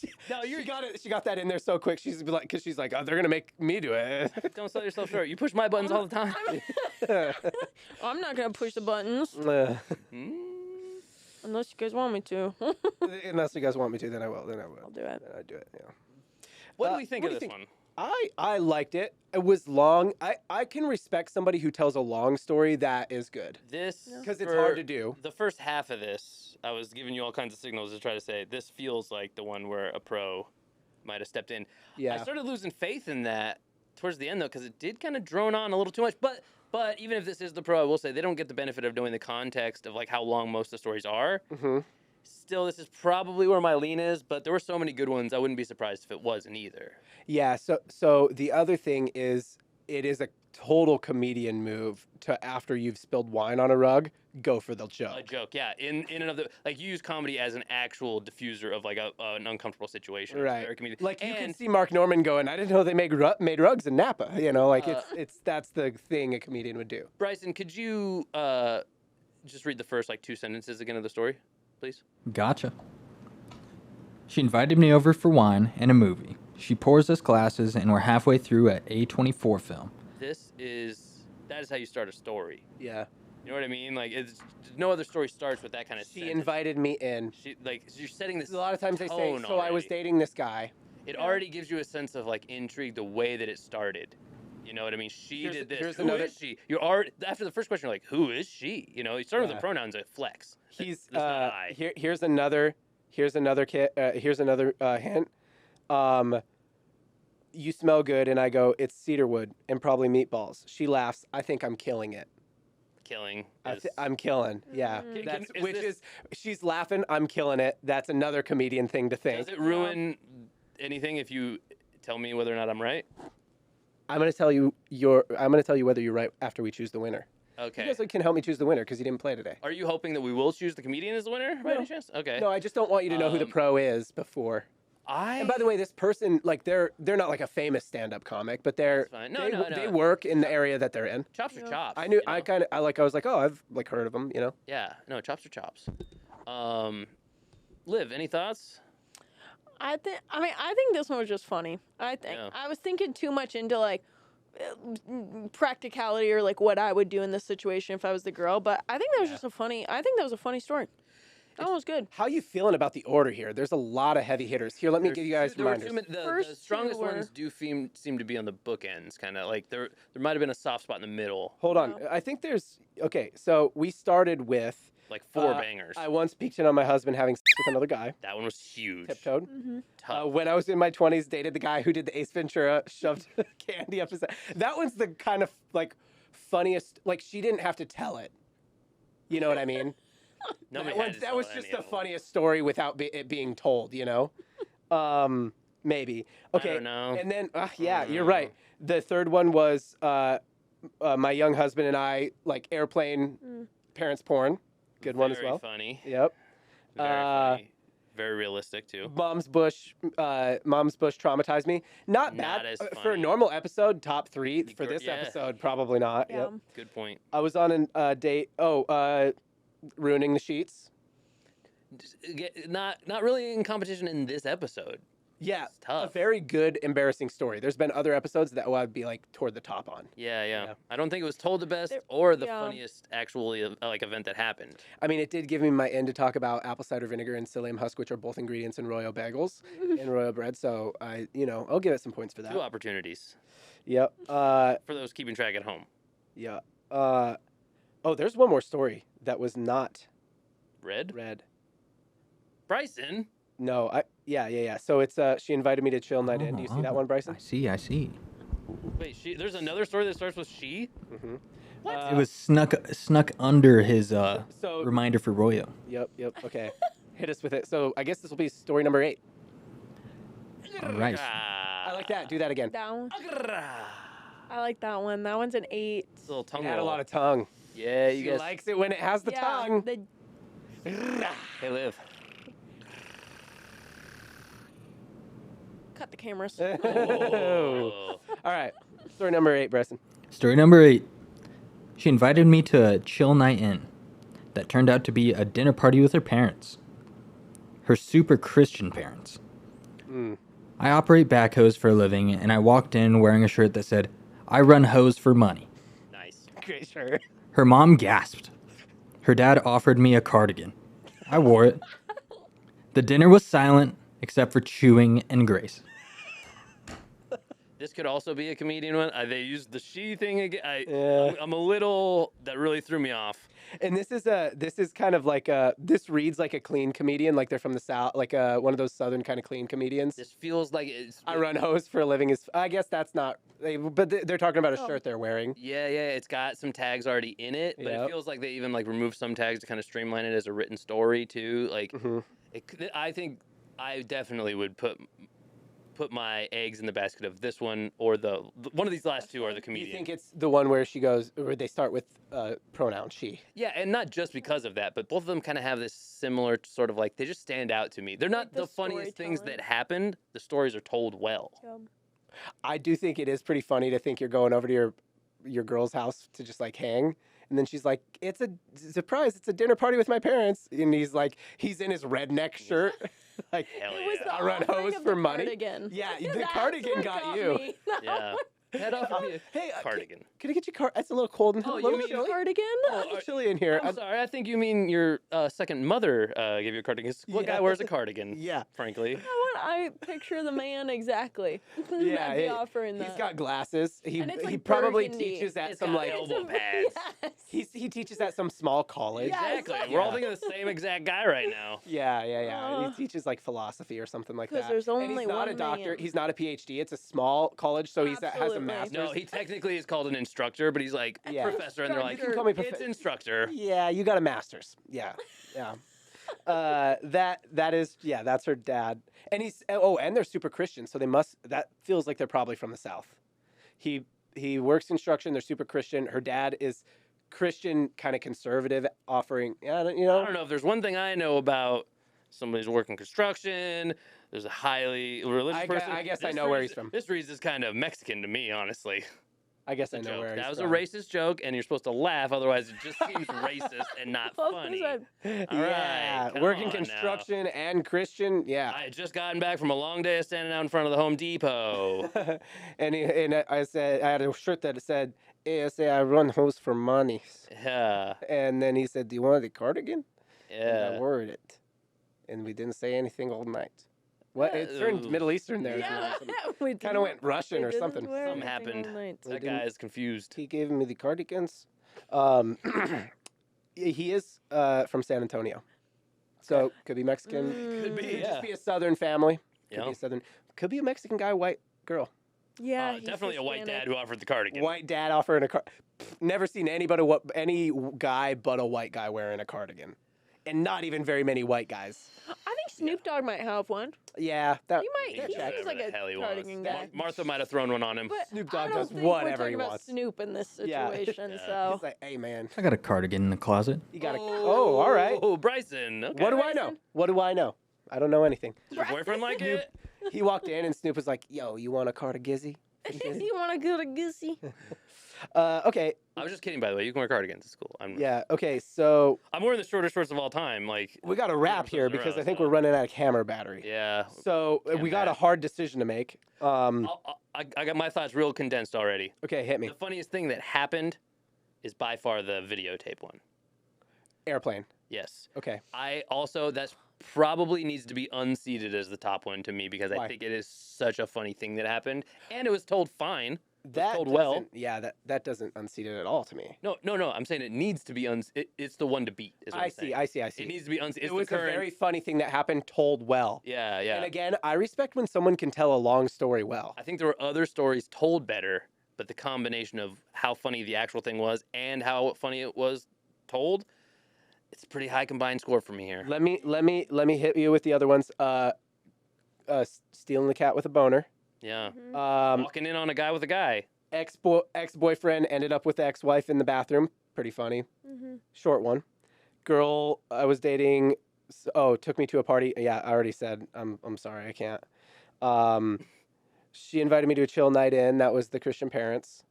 S1: She got it. She got that in there so quick. She's like, because she's like, "Oh, they're gonna make me do it."
S2: don't sell yourself short. You push my buttons all the time.
S3: I'm not gonna push the buttons unless you guys want me to.
S1: Unless you guys want me to, then I will. Then I will.
S3: I'll do it.
S1: Then I do it. Yeah.
S2: What do we think
S1: what
S2: of
S1: do you
S2: this
S1: think?
S2: one?
S1: I liked it. It was long. I can respect somebody who tells a long story that is good
S2: This
S1: because it's
S2: for
S1: hard to do.
S2: The first half of this, I was giving you all kinds of signals to try to say this feels like the one where a pro might have stepped in.
S1: Yeah.
S2: I started losing faith in that towards the end though, because it did kind of drone on a little too much. But even if this is the pro, I will say they don't get the benefit of knowing the context of like how long most of the stories are.
S1: Mm-hmm.
S2: Still, this is probably where my lean is, but there were so many good ones. I wouldn't be surprised if it wasn't either.
S1: Yeah. So the other thing is, it is a total comedian move to, after you've spilled wine on a rug, go for the joke.
S2: A joke, yeah. In and of the like, you use comedy as an actual diffuser of like an uncomfortable situation. It's
S1: Right.
S2: very comedic.
S1: Like you can
S2: And-
S1: see Mark Norman going, "I didn't know they made rugs in Napa." You know, like it's that's the thing a comedian would do.
S2: Bryson, could you just read the first like 2 sentences again of the story, please?
S4: Gotcha. She invited me over for wine and a movie. She pours us glasses, and we're halfway through an A24 film.
S2: That is how you start a story.
S1: Yeah.
S2: You know what I mean? Like, it's no other story starts with that kind of.
S1: She
S2: sentence.
S1: invited me in.
S2: She like you're setting this.
S1: A lot of times they say,
S2: tone
S1: "So I was
S2: already.
S1: dating this guy."
S2: It already gives you a sense of like intrigue the way that it started. You know what I mean? She
S1: Here's-
S2: did this.
S1: here's
S2: Who
S1: another-
S2: is she? You're already after the first question. You're like, who is she? You know, you start with
S1: Yeah.
S2: the pronouns at flex.
S1: He's
S2: That's not I.
S1: here's another hint. You smell good, and I go, "It's cedarwood and probably meatballs." She laughs. I think I'm killing it.
S2: Killing.
S1: I'm killing. Yeah,
S3: Mm.
S1: that's
S2: Is
S1: which
S2: this-
S1: is she's laughing. I'm killing it. That's another comedian thing to think.
S2: Does it ruin anything if you tell me whether or not I'm right?
S1: I'm gonna tell you whether you're right after we choose the winner.
S2: Okay.
S1: You guys can help me choose the winner because you didn't play today.
S2: Are you hoping that we will choose the comedian as the winner by
S1: No.
S2: any chance? Okay.
S1: No, I just don't want you to know who the
S2: Um,
S1: pro is before. And by the way, this person, like, they're not like a famous stand-up comic, but
S2: That's fine. No,
S1: they
S2: no.
S1: work in the area that they're in.
S2: Chops are
S3: Yeah.
S2: chops.
S1: I knew,
S2: you
S1: I
S2: know?
S1: was like, oh, I've like heard of them, you know.
S2: Yeah, no, chops are chops. Liv, any thoughts?
S3: I think this one was just funny. I think
S2: Yeah.
S3: I was thinking too much into like practicality or like what I would do in this situation if I was the girl. But I think that was just a funny. I think that was a funny story. That one was good.
S1: How you feeling about the order here? There's a lot of heavy hitters. Here, let me give you guys
S2: There were
S1: reminders.
S2: the
S3: First two
S2: strongest
S3: were-
S2: ones do seem to be on the bookends, kind of like there might have been a soft spot in the middle,
S1: Hold on.
S3: Wow.
S1: I think there's okay. So we started with
S2: like four
S1: Uh,
S2: bangers.
S1: I once peeked in on my husband having sex with another guy,
S2: That one was huge.
S1: tiptoed.
S3: Mm-hmm.
S2: Tough.
S1: When I was in my 20s, dated the guy who did the Ace Ventura, shoved candy up his. That one's the kind of like funniest. Like she didn't have to tell it. You know what I mean?
S2: Nobody
S1: that
S2: had
S1: was,
S2: to
S1: that
S2: tell
S1: was
S2: any
S1: just
S2: of
S1: the
S2: them.
S1: funniest story without it being told. You know? Maybe. Okay.
S2: don't know.
S1: And then yeah,
S2: don't
S1: you're
S2: know.
S1: right. The third one was my young husband and I like airplane parents porn. Good one as
S2: Very
S1: well.
S2: Funny.
S1: Yep.
S2: Very funny. Very realistic too.
S1: Mom's Bush traumatized me. Not
S2: Not
S1: bad
S2: as
S1: for a
S2: funny.
S1: normal episode. Top 3 for
S2: gr-
S1: this
S2: yeah.
S1: episode, probably not.
S3: Yeah.
S1: Yep.
S2: Good point.
S1: I was on a date. Ruining the sheets.
S2: Not really in competition in this episode.
S1: Yeah,
S2: It's tough.
S1: a very good embarrassing story. There's been other episodes that I'd be like toward the top on.
S2: Yeah.
S1: Yeah.
S2: I don't think it was told the best
S3: There-
S2: or the
S3: yeah.
S2: funniest actually like event that happened.
S1: I mean, it did give me my end to talk about apple cider vinegar and psyllium husk, which are both ingredients in royal bagels and royal bread. So I'll give it some points for that.
S2: Two opportunities
S1: Yep.
S2: for those keeping track at home.
S1: Yeah. There's one more story that was not
S2: Red.
S1: read.
S2: Bryson.
S1: No, yeah. So it's she invited me to chill night in. Do you see that one, Bryson?
S4: I see.
S2: Wait, there's another story that starts with she?
S1: Mm-hmm.
S2: What?
S4: It was snuck under his
S1: So
S4: reminder for Royo.
S1: yep. Okay, hit us with it. So I guess this will be story number 8.
S4: All right.
S1: I like that. Do that again.
S3: That one.
S2: It's
S3: I like that one. That one's an 8.
S2: a little tongue
S1: Add a
S2: roll.
S1: lot of tongue.
S2: Yeah,
S1: She
S2: you guys.
S1: likes it when it has the tongue.
S2: Hey, Liv.
S3: Cut the cameras.
S2: Oh.
S1: All right. Story number 8, Bryson.
S4: Story number 8. She invited me to a chill night in that turned out to be a dinner party with her parents. Her super Christian parents.
S1: Mm.
S4: I operate backhoes for a living, and I walked in wearing a shirt that said, "I run hose for money."
S2: Nice.
S1: Great shirt.
S4: Her mom gasped. Her dad offered me a cardigan. I wore it. The dinner was silent, except for chewing and Grace.
S2: This could also be a comedian one. They used the she thing again.
S1: Yeah.
S2: I'm a little. That really threw me off.
S1: And this is kind of like this reads like a clean comedian, like they're from the South, like one of those Southern kind of clean comedians.
S2: This feels like it's.
S1: I run hose for a living. I guess that's not. But they're talking about a
S3: Oh.
S1: shirt they're wearing.
S2: Yeah. It's got some tags already in it, but
S1: Yep.
S2: it feels like they even like removed some tags to kind of streamline it as a written story too. Like,
S1: Mhm.
S2: I think I definitely would put my eggs in the basket of this one or one of these last two are the
S1: You
S2: comedian.
S1: think it's the one where she goes, where they start with pronoun she?
S2: Yeah, and not just because of that, but both of them kind of have this similar sort of like they just stand out to me. They're not
S3: the
S2: the funniest things
S3: storytelling.
S2: that happened. The stories are told well.
S1: I do think it is pretty funny to think you're going over to your girl's house to just like hang. And then she's like, "It's a surprise! It's a dinner party with my parents." And he's in his redneck shirt, like,
S2: Hell
S3: It was
S2: yeah.
S3: the
S1: I run
S3: offering
S1: hose
S3: of
S1: for
S3: the
S1: money.
S3: Cardigan.
S1: Yeah, the
S3: That's
S1: cardigan
S3: what
S1: got you.
S3: me.
S2: Yeah. Head off of you.
S1: Hey,
S2: Cardigan.
S1: Can I get you It's a little cold and
S2: Oh,
S1: a
S2: you
S1: little
S2: mean-
S1: chilly.
S3: Cardigan?
S2: Oh,
S1: A little chilly in here.
S2: I'm sorry. I think you mean your second mother gave you a cardigan. What
S1: Yeah.
S2: guy wears a cardigan?
S1: Yeah.
S2: Frankly.
S3: I picture the man exactly.
S1: Yeah,
S3: I'd be
S1: yeah.
S3: offering that.
S1: He's got glasses. He
S3: And it's,
S1: he
S3: like,
S1: probably
S3: burgundy.
S1: teaches at
S2: It's
S1: some
S2: got
S1: like
S2: elbow pads.
S3: Yes.
S1: he teaches at some small college.
S3: Yes.
S2: Exactly. We're all thinking of the same exact guy right now.
S1: Yeah.
S3: Uh.
S1: He teaches like philosophy or something like
S3: 'Cause
S1: that.
S3: there's
S1: and
S3: only
S1: he's not a
S3: one
S1: doctor.
S3: man.
S1: He's not a PhD. It's a small college, so has a
S3: Absolutely.
S1: master's.
S2: No, he technically is called an instructor, but he's like
S1: Yeah.
S2: professor, and they're like,
S1: You can call me
S2: it's instructor.
S1: Yeah, you got a master's. Yeah. That's her dad. And and they're super Christian, so that feels like they're probably from the South. He works construction, they're super Christian. Her dad is Christian, kind of conservative, offering,
S2: I don't know if there's one thing I know about somebody's working construction. There's a highly religious person.
S1: I guess I
S2: This
S1: know where
S2: reads-
S1: he's from.
S2: This reads as kind of Mexican to me, honestly.
S1: I guess I
S2: It's a
S1: know
S2: joke.
S1: where he's
S2: That was
S1: from.
S2: a racist joke, and you're supposed to laugh, otherwise it just seems racist and not
S3: Well,
S2: funny.
S3: because
S2: All
S1: Yeah,
S2: right, come
S1: working
S2: on now.
S1: construction and Christian. Yeah.
S2: I had just gotten back from a long day of standing out in front of the Home Depot.
S1: and I said I had a shirt that said ASA I run hoes for money.
S2: Yeah,
S1: And then he said, "Do you want the cardigan?" And I
S2: yeah.
S1: wore it. And we didn't say anything all night. What? It turned
S2: Ooh.
S1: Middle Eastern there.
S3: yeah,
S1: Kind of went Russian or something.
S2: Something happened. That guy is confused.
S1: He gave me the cardigans. He is from San Antonio. So could be Mexican.
S2: Could be,
S1: Could
S2: yeah.
S1: just be a Southern family. Could
S2: Yeah.
S1: be a Southern. Could be a Mexican guy, white girl.
S3: Yeah, he's
S2: Definitely a white dad
S3: Hispanic.
S2: who offered the cardigan.
S1: White dad offering a car. Never seen any guy but a white guy wearing a cardigan, and not even very many white guys.
S3: I think Snoop Dogg might have one.
S1: Yeah, that.
S3: He might.
S1: that
S3: He
S1: checks.
S3: seems
S2: Whatever
S3: like
S2: the
S3: a
S2: hell he wants.
S3: cardigan guy.
S2: Martha might have thrown one on him.
S3: But
S1: Snoop
S3: I
S1: Dogg
S3: don't
S1: does
S3: think
S1: whatever
S3: we're talking
S1: he
S3: about
S1: wants.
S3: Snoop in this
S1: Yeah.
S3: situation,
S2: Yeah.
S3: so
S1: He's like, hey man,
S4: I got a cardigan in the closet.
S1: you gotta.
S2: Oh,
S1: all right.
S2: Oh, Bryson. Okay.
S1: What do I know?
S3: Bryson?
S1: What do I know? I don't know anything.
S2: Does your boyfriend like it?
S1: He walked in and Snoop was like, "Yo, you want a cardigizzy?"
S3: you want to go to Goosey?
S1: Okay.
S2: I was just kidding, by the way. You can wear cardigans. It's cool.
S1: Yeah. Okay. So
S2: I'm wearing the shortest shorts of all time. Like,
S1: we got to wrap here because I think we're running out of camera battery.
S2: yeah.
S1: So
S2: Damn
S1: we got a
S2: bad.
S1: hard decision to make.
S2: I got my thoughts real condensed already.
S1: Okay, hit me.
S2: The funniest thing that happened is by far the videotape one.
S1: Airplane.
S2: Yes.
S1: Okay.
S2: I also, that's probably needs to be unseated as the top one to me because
S1: Why?
S2: I think it is such a funny thing that happened. And it was told fine.
S1: That
S2: told well.
S1: doesn't- Yeah, that doesn't unseat it at all to me.
S2: No. I'm saying it needs to be it's the one to beat. Is what
S1: I
S2: I'm
S1: see.
S2: saying.
S1: I see. I see.
S2: It needs to be unseated.
S1: It was a very funny thing that happened told well.
S2: Yeah, yeah.
S1: And again, I respect when someone can tell a long story well.
S2: I think there were other stories told better, but the combination of how funny the actual thing was and how funny it was told, it's a pretty high combined score for me here.
S1: Let me hit you with the other ones. Stealing the cat with a boner.
S2: Yeah.
S3: Mm-hmm.
S2: Walking in on a guy with a guy.
S1: Ex-boyfriend ended up with the ex-wife in the bathroom. Pretty funny.
S3: Mm-hmm.
S1: Short one. Girl I was dating. Took me to a party. Yeah, I already said. I'm sorry, I can't. She invited me to a chill night in. That was the Christian parents.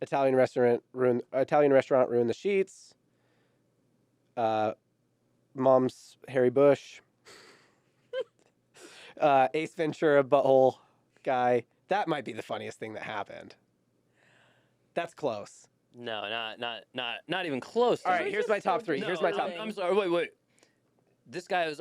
S1: Italian restaurant ruined the sheets. Mom's Harry Bush. Ace Ventura butthole guy. That might be the funniest thing that happened. That's close.
S2: No, not even close. To
S1: All
S2: me.
S1: right, here's my top three.
S2: No,
S1: Here's my top.
S2: I'm sorry. Wait. This guy is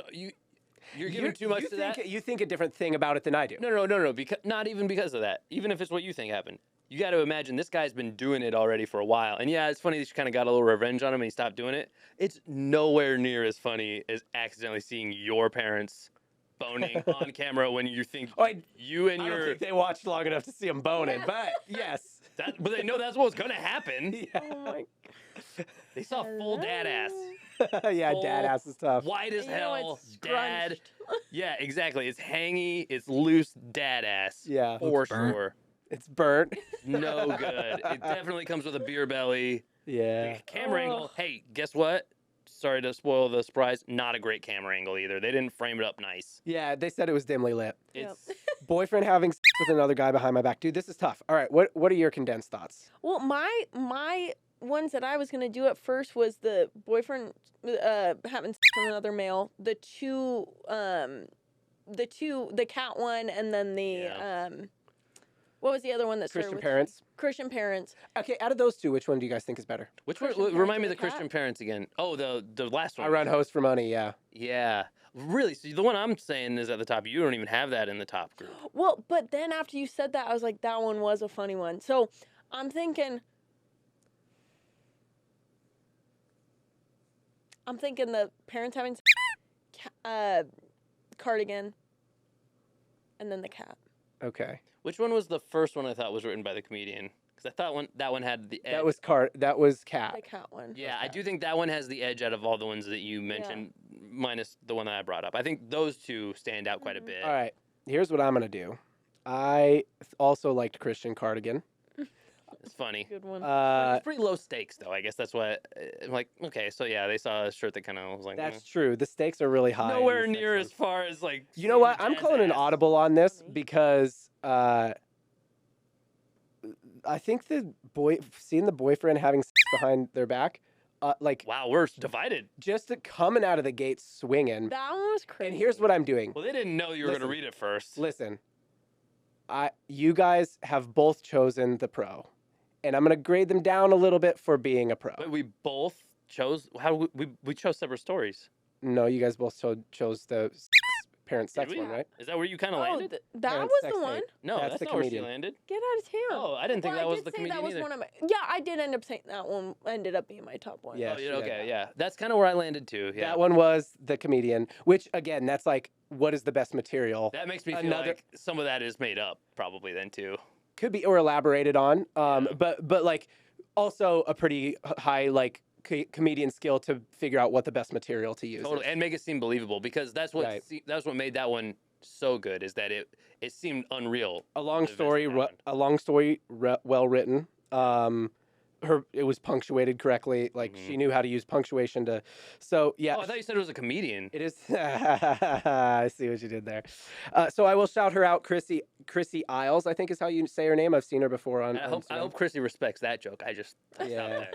S2: You're giving too much to that.
S1: You think a different thing about it than I do.
S2: No. Because not even because of that. Even if it's what you think happened, you got to imagine this guy's been doing it already for a while. And yeah, it's funny that you kind of got a little revenge on him and he stopped doing it. It's nowhere near as funny as accidentally seeing your parents boning on camera when you think you and
S1: I don't
S2: your.
S1: think they watched long enough to see him boning, but yes.
S2: But they know that's what's gonna happen.
S1: Yeah.
S3: Oh my.
S2: They saw full dad ass.
S1: Yeah,
S2: Full
S1: dad ass is tough.
S2: White as
S3: You know,
S2: hell,
S3: it's
S2: dad.
S3: scrunched.
S2: Yeah, exactly. It's hangy, it's loose dad ass.
S1: Yeah.
S2: For
S4: Looks burnt.
S2: sure.
S1: It's burnt.
S2: No good. It definitely comes with a beer belly.
S1: Yeah.
S2: Camera
S3: Oh.
S2: angle. Hey, guess what? Sorry to spoil the surprise. Not a great camera angle either. They didn't frame it up nice.
S1: Yeah, they said it was dimly lit.
S3: Yep.
S2: It's
S1: Boyfriend having sex with another guy behind my back. Dude, this is tough. All right, what are your condensed thoughts?
S3: Well, my ones that I was gonna do at first was the boyfriend having sex with another male, the cat one, and then the
S2: Yeah.
S3: what was the other one that started
S1: Christian
S3: with
S1: parents.
S3: Christian parents.
S1: Okay, out of those two, which one do you guys think is better?
S2: which one?
S3: Christian
S2: Remind
S3: parents
S2: me
S3: with
S2: of the
S3: a cat?
S2: Christian parents again. Oh, the last one.
S1: I run host for money, yeah.
S2: Yeah. Really? So the one I'm saying is at the top. You don't even have that in the top group.
S3: Well, but then after you said that, I was like, that one was a funny one. So I'm thinking the parents having cardigan, and then the cat.
S1: Okay.
S2: Which one was the first one I thought was written by the comedian? Because I thought that one had the edge.
S1: That was cat.
S3: The cat one.
S2: Yeah, I do think that one has the edge out of all the ones that you mentioned, minus the one that I brought up. I think those two stand out quite a bit.
S1: All right. Here's what I'm going to do. I also liked Christian Cardigan.
S2: It's funny.
S3: Good one.
S2: It's pretty low stakes, though. I guess that's what I'm like. Okay, so yeah, they saw a shirt that kind of was like.
S1: That's true. The stakes are really high. in
S2: Nowhere
S1: this next
S2: near
S1: one.
S2: as far as like.
S1: You know what? I'm
S2: jazz
S1: calling an
S2: ass.
S1: audible on this
S3: Funny.
S1: because I think seeing the boyfriend having sex behind their back, like
S2: Wow, we're divided.
S1: just coming out of the gate swinging.
S3: That one was crazy.
S1: And here's what I'm doing.
S2: Well, they didn't know you were going to
S1: Listen.
S2: read it first.
S1: Listen, you guys have both chosen the pro, and I'm gonna grade them down a little bit for being a pro.
S2: But we both chose. How we chose separate stories.
S1: No, you guys both chose the parent
S2: Did
S1: sex
S2: we?
S1: one, right?
S2: Is that where you kind of
S3: Oh,
S2: landed?
S3: that
S1: Parent
S3: was
S1: sex
S3: the one.
S1: tape.
S2: No,
S1: That's
S2: that's
S1: the
S2: not where she
S1: comedian.
S2: landed.
S3: Get out of town.
S2: Oh, I didn't think
S3: Well,
S2: that
S3: I
S2: was
S3: did
S2: the
S3: say
S2: comedian
S3: that was
S2: either.
S3: one of my. Yeah, I did end up saying that one ended up being my top one.
S1: Yeah,
S2: Oh,
S1: she
S2: yeah,
S1: did.
S2: okay, yeah. That's kind of where I landed too. Yeah.
S1: That one was the comedian, which again, that's like, what is the best material?
S2: That makes me feel
S1: Another-
S2: like some of that is made up, probably then too.
S1: Could be or elaborated on.
S2: Yeah.
S1: But like, also a pretty high like comedian skill to figure out what the best material to use.
S2: Totally,
S1: is.
S2: and make it seem believable because that's what
S1: Right.
S2: that's what made that one so good is that it seemed unreal.
S1: A long
S2: the events
S1: story,
S2: that happened.
S1: well written. It was punctuated correctly. Like she knew how to use punctuation to. So yeah.
S2: Oh, I thought you said it was a comedian.
S1: It is. I see what you did there. So I will shout her out, Chrissy Isles. I think is how you say her name. I've seen her before on.
S2: I hope
S1: Instagram.
S2: Chrissy respects that joke. I just tossed out
S1: Yeah.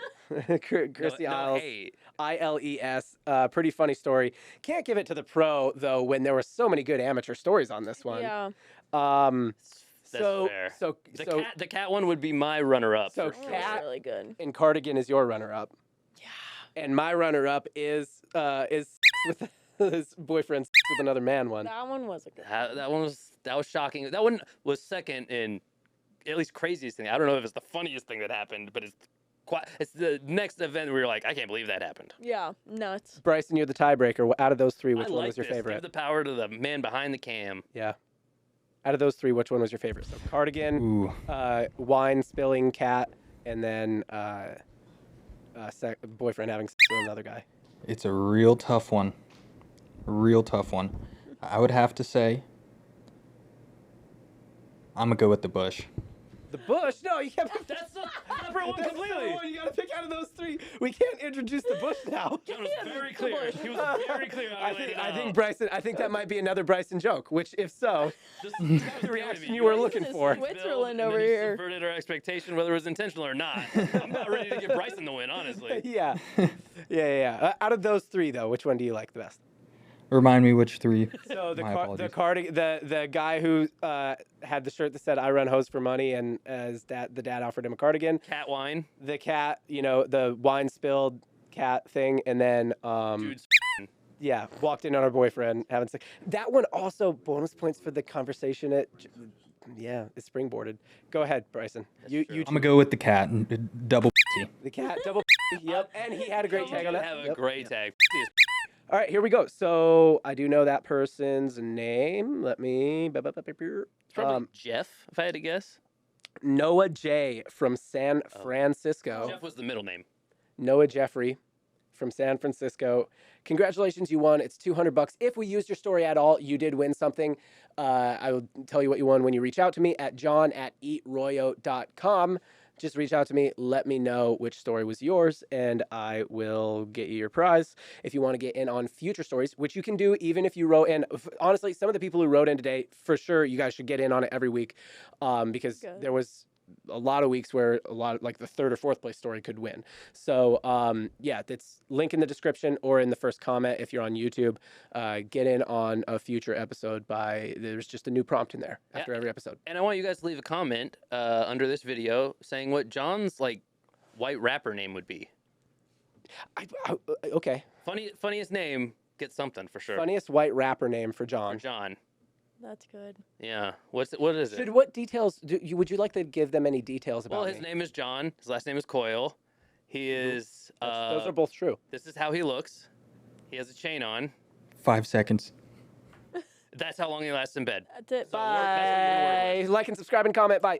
S2: there.
S1: Chrissy
S2: no
S1: Isles.
S2: hate.
S1: ILES. Pretty funny story. Can't give it to the pro though when there were so many good amateur stories on this one.
S3: Yeah.
S2: That's
S1: So
S2: fair.
S1: so
S2: The cat one would be my runner-up.
S1: So
S2: for
S3: That
S2: sure.
S3: was
S1: Cat-
S3: really good.
S1: and Cardigan is your runner-up.
S3: Yeah.
S1: And my runner-up is with his boyfriend with another man one.
S3: That one was a good.
S2: That one was shocking. That one was second in at least craziest thing. I don't know if it's the funniest thing that happened, but it's the next event where you're like, I can't believe that happened.
S3: Yeah, nuts.
S1: Bryson, you're the tiebreaker. Out of those three, which
S2: I
S1: one
S2: like
S1: was your
S2: this.
S1: favorite?
S2: Give the power to the man behind the cam.
S1: Yeah. Out of those three, which one was your favorite? So Cardigan,
S4: Ooh.
S1: wine spilling cat, and then boyfriend having sex with another guy.
S4: It's a real tough one. Real tough one. I would have to say I'm going to go with the bush.
S1: The bush? No, you can't.
S2: That's the separate one
S1: That's
S2: completely.
S1: the one. You gotta pick out of those three. We can't introduce the bush now.
S2: John was very clear. He was very clear. How he laid it
S1: I think
S2: out.
S1: Bryson. I think that might be another Bryson joke. Which, if so,
S2: Just
S1: the reaction you were looking
S3: This is
S1: for.
S3: Switzerland
S2: and
S3: over
S2: then he
S3: here.
S2: subverted our expectation, whether it was intentional or not. I'm not ready to give Bryson the win, honestly.
S1: Yeah. Out of those three, though, which one do you like the best?
S4: Remind me which three.
S1: So
S4: My apologies.
S1: the guy who had the shirt that said "I run hose for money" and the dad offered him a cardigan.
S2: Cat wine.
S1: The cat, the wine spilled cat thing, and then
S2: Dude's
S1: yeah, walked in on her boyfriend having sex. That one also bonus points for the conversation. It's springboarded. Go ahead, Bryson. You
S2: true.
S1: you
S4: I'm going to go with the cat. Double T.
S1: the cat double. Yep, and he had a great tag on that.
S2: Have a
S1: Yep.
S2: great tag.
S1: All right, here we go. So I do know that person's name. Let me.
S2: It's probably Jeff, if I had to guess.
S1: Noah J from San Francisco.
S2: Jeff was the middle name.
S1: Noah Jeffrey from San Francisco. Congratulations, you won. It's $200. If we used your story at all, you did win something. I will tell you what you won when you reach out to me at john@eatroyo.com. Just reach out to me, let me know which story was yours, and I will get you your prize. If you want to get in on future stories, which you can do even if you wrote in. Honestly, some of the people who wrote in today, for sure, you guys should get in on it every week because
S3: Good.
S1: there was a lot of weeks where like the third or fourth place story could win. So that's link in the description or in the first comment if you're on YouTube. Get in on a future episode there's just a new prompt in there after every episode.
S2: And I want you guys to leave a comment under this video saying what John's white rapper name would be.
S1: Okay.
S2: Funniest name gets something for sure.
S1: Funniest white rapper name for
S2: For
S1: John.
S2: John.
S3: That's good.
S2: Yeah. What is it?
S1: What details would you like to give them any details about
S2: Well, his
S1: me?
S2: name is John. His last name is Coyle. He is.
S1: Those are both true.
S2: This is how he looks. He has a chain on.
S4: 5 seconds.
S2: That's how long he lasts in bed.
S3: That's it.
S2: So that's what you're gonna work with.
S1: Bye. Like and subscribe and comment. Bye.